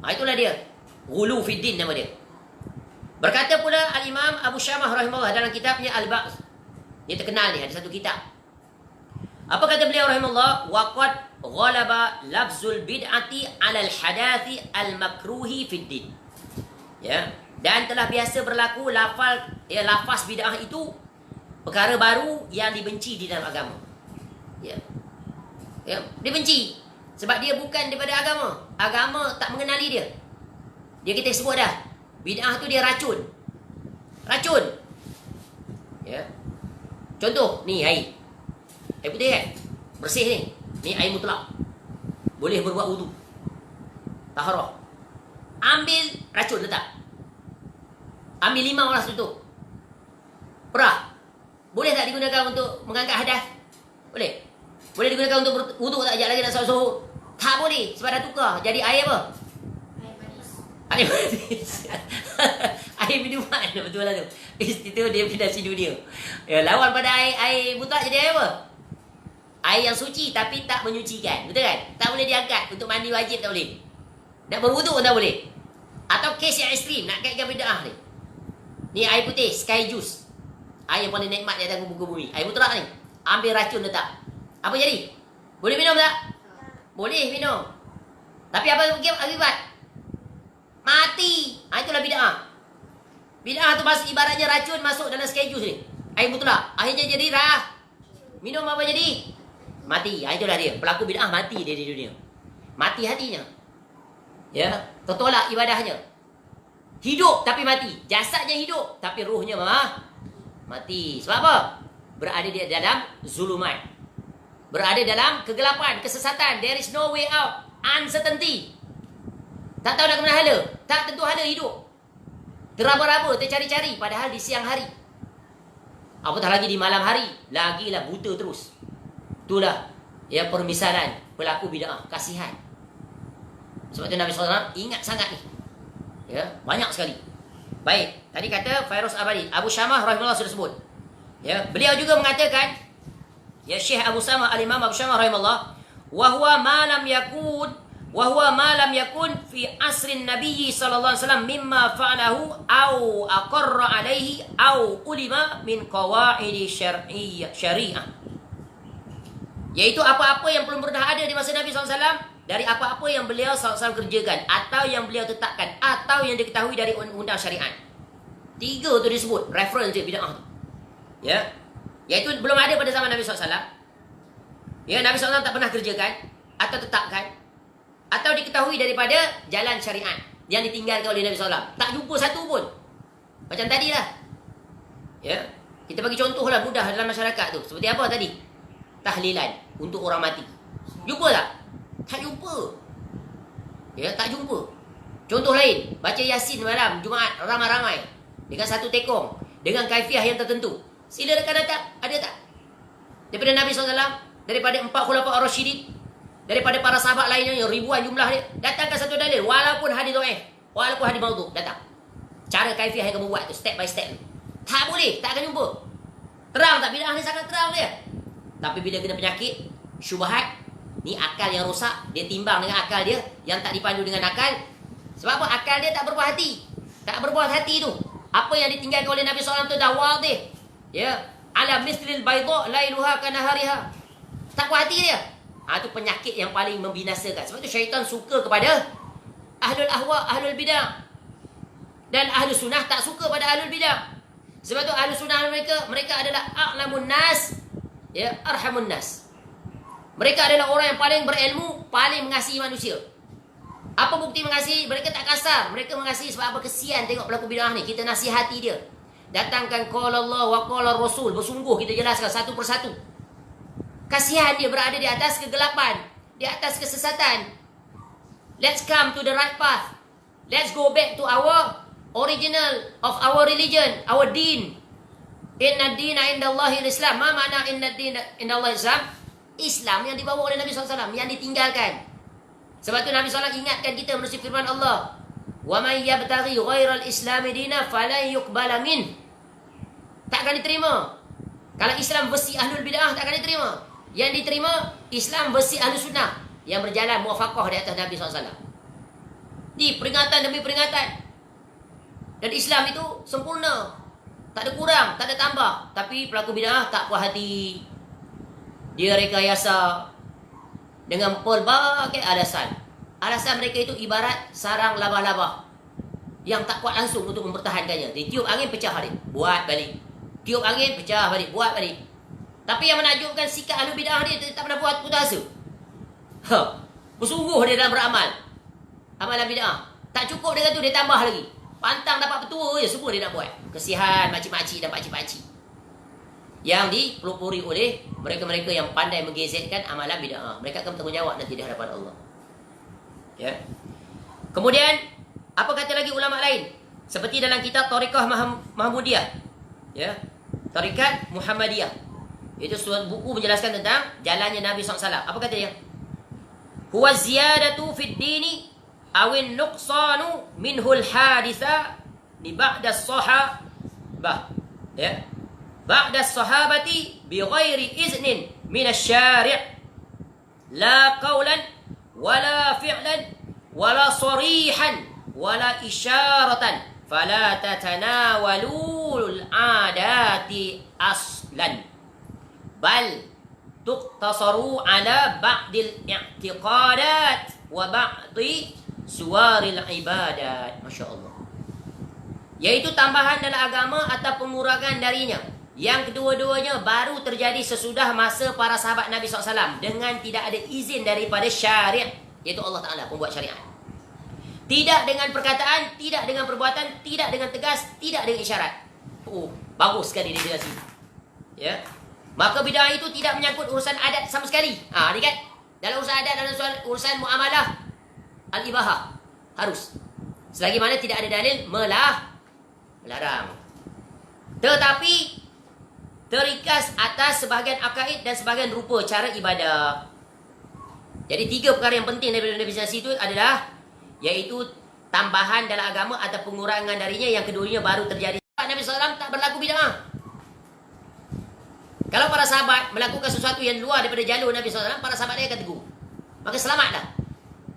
Itulah dia ghulu fid din nama dia. Berkata pula Al-Imam Abu Syamah rahimahullah dalam kitabnya Al-Ba'ts. Dia terkenal ni, ada satu kitab. Apa kata beliau rahimahullah? Waqad ghalaba lafzul bid'ati 'ala al-hadathi al-makruhi fid din. Ya, dan telah biasa berlaku lafaz bid'ah itu perkara baru yang dibenci di dalam agama. Ya. Ya, dibenci sebab dia bukan daripada agama. Agama tak mengenali dia. Dia kita sebut dah. Bid'ah tu dia racun. Racun. Ya. Contoh, ni air. Air putih kan? Bersih ni. Ni air mutlak. Boleh berbuat wudu. Taharah. Ambil racun letak. Ambil limau lah tutup. Perah. Boleh tak digunakan untuk mengangkat hadas? Boleh. Boleh digunakan untuk wudu tak? Sekejap lagi nak solat zuhur. Tak boleh. Sebab dah tukar. Jadi air apa? Air manis. Air manis. Air minuman. Betul lah tu. Itu definisi dunia. Ya, lawan pada air mutlak jadi air apa? Air yang suci tapi tak menyucikan. Betul kan? Tak boleh diangkat. Untuk mandi wajib tak boleh. Nak berwuduk pun tak boleh. Atau kes yang ekstrim. Nak kaitkan bid'ah ni. Ni air putih. Sky juice. Air yang paling nikmat di atas muka bumi. Air mutlak ni. Ambil racun letak. Apa jadi? Boleh minum tak? Boleh minum. Tapi apa akibat? Mati. Itulah bid'ah. Bid'ah tu ibaratnya racun masuk dalam sky juice ni. Air mutlak. Akhirnya jadi minum apa jadi? Mati. Itulah dia. Pelaku bid'ah mati dia di dunia. Mati hatinya. Ya, tertolak ibadahnya. Hidup tapi mati. Jasadnya hidup tapi ruhnya mati. Sebab apa? Berada di dalam zulumat. Berada dalam kegelapan, kesesatan. There is no way out. Uncertainty. Tak tahu nak ke mana hala. Tak tentu hala hidup. Teraba-raba, tercari-cari. Padahal di siang hari. Apatah lagi di malam hari. Lagilah buta terus. Itulah ya permisalan pelaku bid'ah. Kasihan. Sebab tu Nabi SAW ingat sangat ni. Ya, banyak sekali. Baik, tadi kata Fairuz Abadi, Abu Syamah rahimahullah sudah sebut. Ya, beliau juga mengatakan, ya Syekh Abu Syamah al-Imam Abu Syamah rahimahullah, wa huwa ma lam yakun fi asrin Nabi sallallahu alaihi wasallam mimma fa'alahu au aqarra alaihi au ulima min qawaid syariah. Yaitu apa-apa yang belum pernah ada di masa Nabi SAW. Dari apa-apa yang beliau SAW kerjakan. Atau yang beliau tetapkan. Atau yang diketahui dari undang-undang syariat. 3 tu disebut. Reference dia bid'ah tu. Ya. Iaitu belum ada pada zaman Nabi SAW. Ya, Nabi SAW tak pernah kerjakan. Atau tetapkan. Atau diketahui daripada jalan syariat. Yang ditinggalkan oleh Nabi SAW. Tak jumpa satu pun. Macam tadi lah. Ya. Kita bagi contoh lah mudah dalam masyarakat tu. Seperti apa tadi? Tahlilan untuk orang mati. Jumpa tak? Tak jumpa. Ya, tak jumpa. Contoh lain, baca Yasin malam Jumaat ramai-ramai dengan satu tekong, dengan kaifiah yang tertentu. Sila rekan datang, ada tak? Daripada Nabi SAW, daripada 4 khulafa ar-rasyidin, daripada para sahabat lainnya yang ribuan jumlah dia, datangkan satu dalil walaupun hadis dhaif, walaupun hadis maudhu, datang. Cara kaifiah yang kamu buat tu step by step. Tak boleh, tak akan jumpa. Terang tak bid'ah ni sangat terang dia. Tapi bila kena penyakit, syubhat, ni akal yang rosak, dia timbang dengan akal dia yang tak dipandu dengan akal. Sebab apa? Akal dia tak berbuah hati. Tak berbuah hati tu. Apa yang ditinggalkan oleh Nabi SAW tu dah wadih. Ya, ala mislil baydha lailuha kanahariha. Tak puas hati dia. Tu penyakit yang paling membinasakan. Sebab tu syaitan suka kepada ahlul ahwa, ahlul bidah. Dan ahlul sunnah tak suka pada ahlul bidah. Sebab tu ahlul sunnah mereka adalah a'lamun nas, ya, arhamun nas. Mereka adalah orang yang paling berilmu, paling mengasihi manusia. Apa bukti mengasihi? Mereka tak kasar. Mereka mengasihi sebab apa? Kesian tengok pelaku bid'ah ni. Kita nasihati dia. Datangkan qala Allah wa qala Rasul. Bersungguh kita jelaskan satu persatu. Kasihan dia berada di atas kegelapan, di atas kesesatan. Let's come to the right path. Let's go back to our original of our religion, our deen. Inna dina indallahi al-Islam. Ma makna inna dina indallahi al-Islam? Islam yang dibawa oleh Nabi SAW, yang ditinggalkan. Sebab tu Nabi SAW ingatkan kita menerusi firman Allah, wa man yabtaghi ghairal islami dina falan yuqbala min. Takkan diterima. Kalau Islam versi ahlul bid'ah, takkan diterima. Yang diterima Islam versi ahlul sunnah, yang berjalan muwafaqah di atas Nabi SAW. Di peringatan demi peringatan. Dan Islam itu sempurna, tak ada kurang, tak ada tambah. Tapi pelaku bid'ah tak puas hati. Dia rekayasa dengan pelbagai alasan. Alasan mereka itu ibarat sarang labah-labah yang tak kuat langsung untuk mempertahankannya. Dia tiup angin, pecah balik, buat balik. Tiup angin, pecah balik, buat balik. Tapi yang menakjubkan sikap ahlul bid'ah dia tak pernah buat putus asa. Bersungguh dia dalam beramal. Amalan bid'ah. Tak cukup dengan tu, dia tambah lagi. pantang dapat petua je semua dia nak buat. Kesian makcik-makcik dan pakcik-pakcik yang dipelopori oleh mereka-mereka yang pandai menggezetkan amalan bid'ah. Mereka akan bertanggungjawab nanti di hadapan Allah. Ya. Kemudian apa kata lagi ulama lain? Seperti dalam kitab Tariqah Mahmudiyah. Ya. Tarikat Muhammadiyah. Itu suatu buku menjelaskan tentang jalannya Nabi SAW. Apa kata dia? Huwa ziyadatu fid dini awin nuqsanu minhul haditha ni ba'da sahabah. Ya. Ba'da sahabati bi ghairi iznin min asy-syari' la qawlan wala fi'lan wala sarihan wala isyaratan fala tatanawalul adati aslan bal tuqtasaru ala ba'dil i'tiqadat wa ba'di suwaril ibadat. Masya Allah. Yaitu tambahan dalam agama atau pengurangan darinya. Yang kedua-duanya baru terjadi sesudah masa para sahabat Nabi SAW dengan tidak ada izin daripada syariat, iaitu Allah Ta'ala pembuat syariat. Tidak dengan perkataan, tidak dengan perbuatan, tidak dengan tegas, tidak dengan isyarat. Oh, bagus sekali dia jelas ini. Ya. Maka bid'ah itu tidak menyangkut urusan adat sama sekali. Ni kan? Dalam urusan adat, dalam urusan muamalah al-ibahah harus. Selagi mana tidak ada dalil melarang. Tetapi terikas atas sebahagian akaid dan sebahagian rupa cara ibadah. Jadi 3 perkara yang penting daripada definisi itu adalah iaitu tambahan dalam agama atau pengurangan darinya. Yang keduanya baru terjadi. Nabi SAW tak berlaku bid'ah. Kalau para sahabat melakukan sesuatu yang luar daripada jalur Nabi SAW, para sahabat dia akan tegur. Maka selamatlah.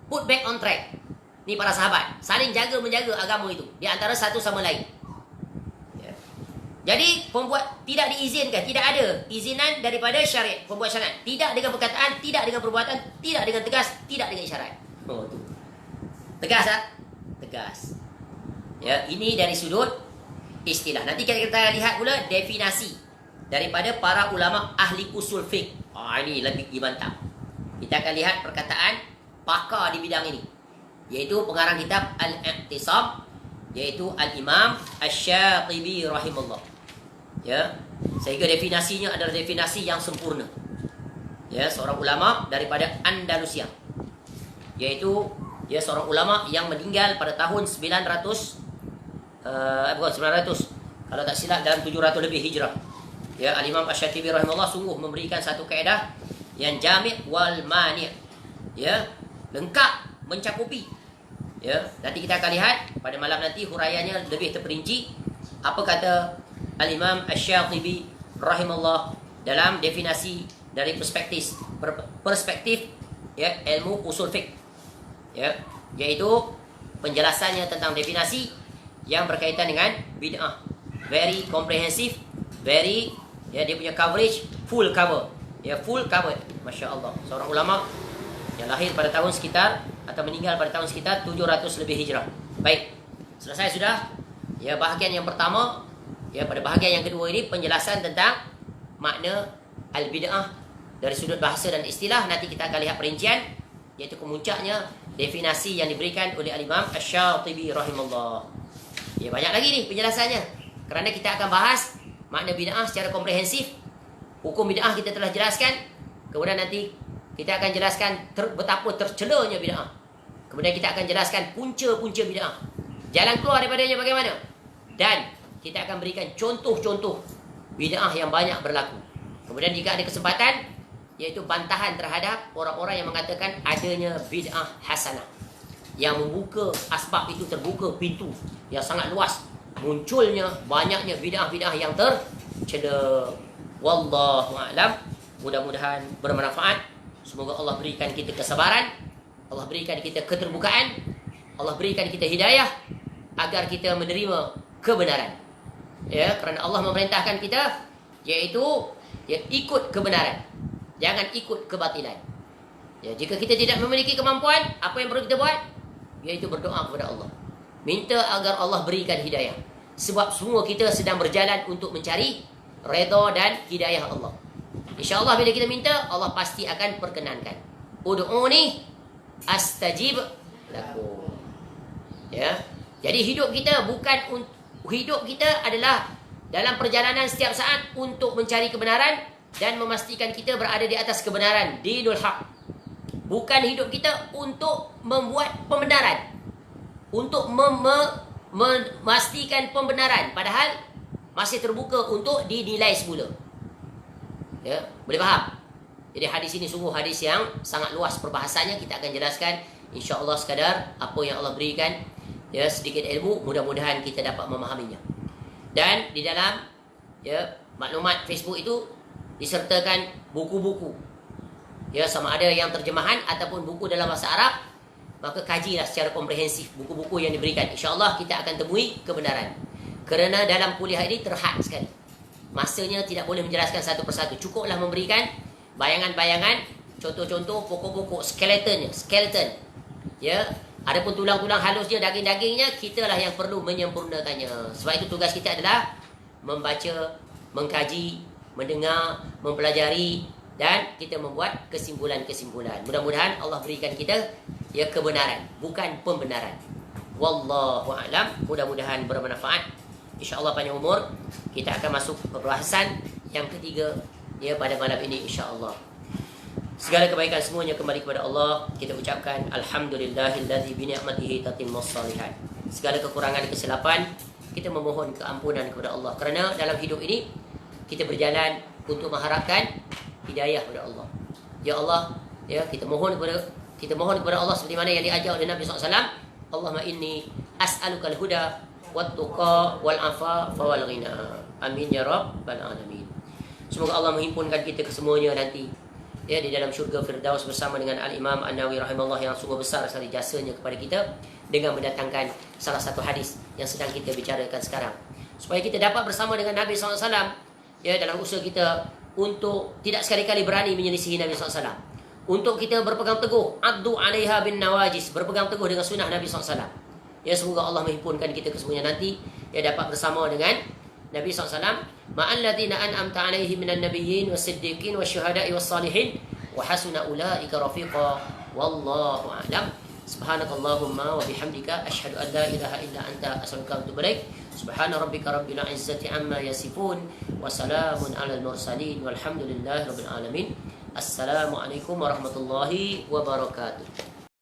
Put back on track. Ni para sahabat saling menjaga agama itu di antara satu sama lain. Jadi pembuat tidak diizinkan, tidak ada izinan daripada syariat, pembuat syariat. Tidak dengan perkataan, tidak dengan perbuatan, tidak dengan tegas, tidak dengan isyarat. Oh tu. Tegas tak? Tegas. Ya, ini dari sudut istilah. Nanti kita lihat pula definisi daripada para ulama ahli usul fiqh. Ini lebih dibantah. Kita akan lihat perkataan pakar di bidang ini, yaitu pengarang kitab Al-I'tisam, yaitu Al-Imam Asy-Syatibi rahimahullah. Ya, sehingga definisinya adalah definisi yang sempurna. Ya, seorang ulama daripada Andalusia, yaitu ya seorang ulama yang meninggal pada tahun 900 kalau tak silap dalam 700 lebih Hijrah. Ya, Al-Imam Asy-Syatibi rahimahullah sungguh memberikan satu kaedah yang jami' wal mani'. Ya, lengkap mencakupi. Ya, nanti kita akan lihat pada malam nanti huraiannya lebih terperinci apa kata Al-Imam Asy-Syatibi rahimahullah dalam definisi dari perspektif ya ilmu usul fiqh. Ya, yaitu penjelasannya tentang definisi yang berkaitan dengan bid'ah. Very comprehensive, very ya dia punya coverage full cover. Ya, full cover. Masya-Allah. Seorang ulama yang lahir pada tahun sekitar atau meninggal pada tahun sekitar 700 lebih Hijrah. Baik. Selesai sudah ya bahagian yang pertama. Ya, pada bahagian yang kedua ini penjelasan tentang makna al-bid'ah dari sudut bahasa dan istilah. Nanti kita akan lihat perincian, iaitu kemuncaknya definisi yang diberikan oleh Al-Imam Asy-Syatibi rahimahullah. Ya, banyak lagi nih penjelasannya. Kerana kita akan bahas makna bid'ah secara komprehensif. Hukum bid'ah kita telah jelaskan. Kemudian nanti kita akan jelaskan betapa tercelanya bid'ah. Kemudian kita akan jelaskan punca-punca bid'ah. Jalan keluar daripadanya bagaimana? Dan kita akan berikan contoh-contoh bid'ah yang banyak berlaku. Kemudian jika ada kesempatan, iaitu bantahan terhadap orang-orang yang mengatakan adanya bid'ah hasanah, yang membuka asbab itu, terbuka pintu yang sangat luas munculnya banyaknya bid'ah-bid'ah yang tercela. Wallahu a'lam. Mudah-mudahan bermanfaat. Semoga Allah berikan kita kesabaran, Allah berikan kita keterbukaan, Allah berikan kita hidayah agar kita menerima kebenaran. Ya, kerana Allah memerintahkan kita yaitu ya ikut kebenaran, jangan ikut kebatilan. Ya, jika kita tidak memiliki kemampuan, apa yang perlu kita buat? Yaitu berdoa kepada Allah, minta agar Allah berikan hidayah. Sebab semua kita sedang berjalan untuk mencari redha dan hidayah Allah. InsyaAllah bila kita minta, Allah pasti akan perkenankan. Ud'uni astajib lakum. Ya. Jadi hidup kita adalah dalam perjalanan setiap saat untuk mencari kebenaran dan memastikan kita berada di atas kebenaran, dinul haq. Bukan hidup kita untuk membuat pembenaran, untuk memastikan pembenaran, padahal masih terbuka untuk dinilai semula. Ya, boleh faham? Jadi hadis ini sungguh hadis yang sangat luas perbahasannya. Kita akan jelaskan insya-Allah sekadar apa yang Allah berikan, ya, sedikit ilmu, mudah-mudahan kita dapat memahaminya. Dan di dalam, ya, maklumat Facebook itu disertakan buku-buku, ya, sama ada yang terjemahan ataupun buku dalam bahasa Arab. Maka kajilah secara komprehensif buku-buku yang diberikan. InsyaAllah kita akan temui kebenaran. Kerana dalam kuliah ini terhad sekali, masanya tidak boleh menjelaskan satu persatu. Cukuplah memberikan bayangan-bayangan, contoh-contoh, pokok-pokok, skeleton. Ya, adapun tulang-tulang halusnya, daging-dagingnya, kitalah yang perlu menyempurnakannya. Sebab itu tugas kita adalah membaca, mengkaji, mendengar, mempelajari, dan kita membuat kesimpulan-kesimpulan. Mudah-mudahan Allah berikan kita, ya, kebenaran, bukan pembenaran. Wallahu a'lam. Mudah-mudahan bermanfaat. InsyaAllah panjang umur. Kita akan masuk pembahasan yang ketiga, ya, pada malam ini insyaAllah. Segala kebaikan semuanya kembali kepada Allah. Kita ucapkan alhamdulillahillazi bi ni'matihi tatimmus shalihat. Segala kekurangan dan kesilapan kita memohon keampunan kepada Allah. Kerana dalam hidup ini kita berjalan untuk mengharapkan hidayah kepada Allah. Ya Allah, ya, kita mohon kepada Allah seperti mana yang diajar oleh Nabi SAW. Allahumma inni as'alukal huda wat tuqa wal afa wal ghina. Amin ya rabbal alamin. Semoga Allah menghimpunkan kita kesemuanya nanti, ya, di dalam syurga Firdaus bersama dengan Al-Imam An-Nawawi rahimahullah yang sungguh besar sekali jasanya kepada kita dengan mendatangkan salah satu hadis yang sedang kita bicarakan sekarang, supaya kita dapat bersama dengan Nabi SAW, ya, dalam usaha kita untuk tidak sekali-kali berani menyelisihi Nabi SAW, untuk kita berpegang teguh, addu alaiha bin nawajis, berpegang teguh dengan sunnah Nabi SAW. Ya, semoga Allah menghimpunkan kita kesemuanya nanti, ya, dapat bersama dengan Nabi SAW, ma'alladina an'amta alaihim minan nabiyyin was-siddiqin wasyuhada'i was-salihin wa hasuna ulaika rafiqa. Wallahu a'lam. Subhanakallahumma wa bihamdika asyhadu an la ilaha illa anta astaghfiruka wa atubu ilaik. Subhana rabbika rabbil izzati amma yasifun wa salamun alal mursalin walhamdulillahi rabbil alamin. Assalamualaikum warahmatullahi wabarakatuh.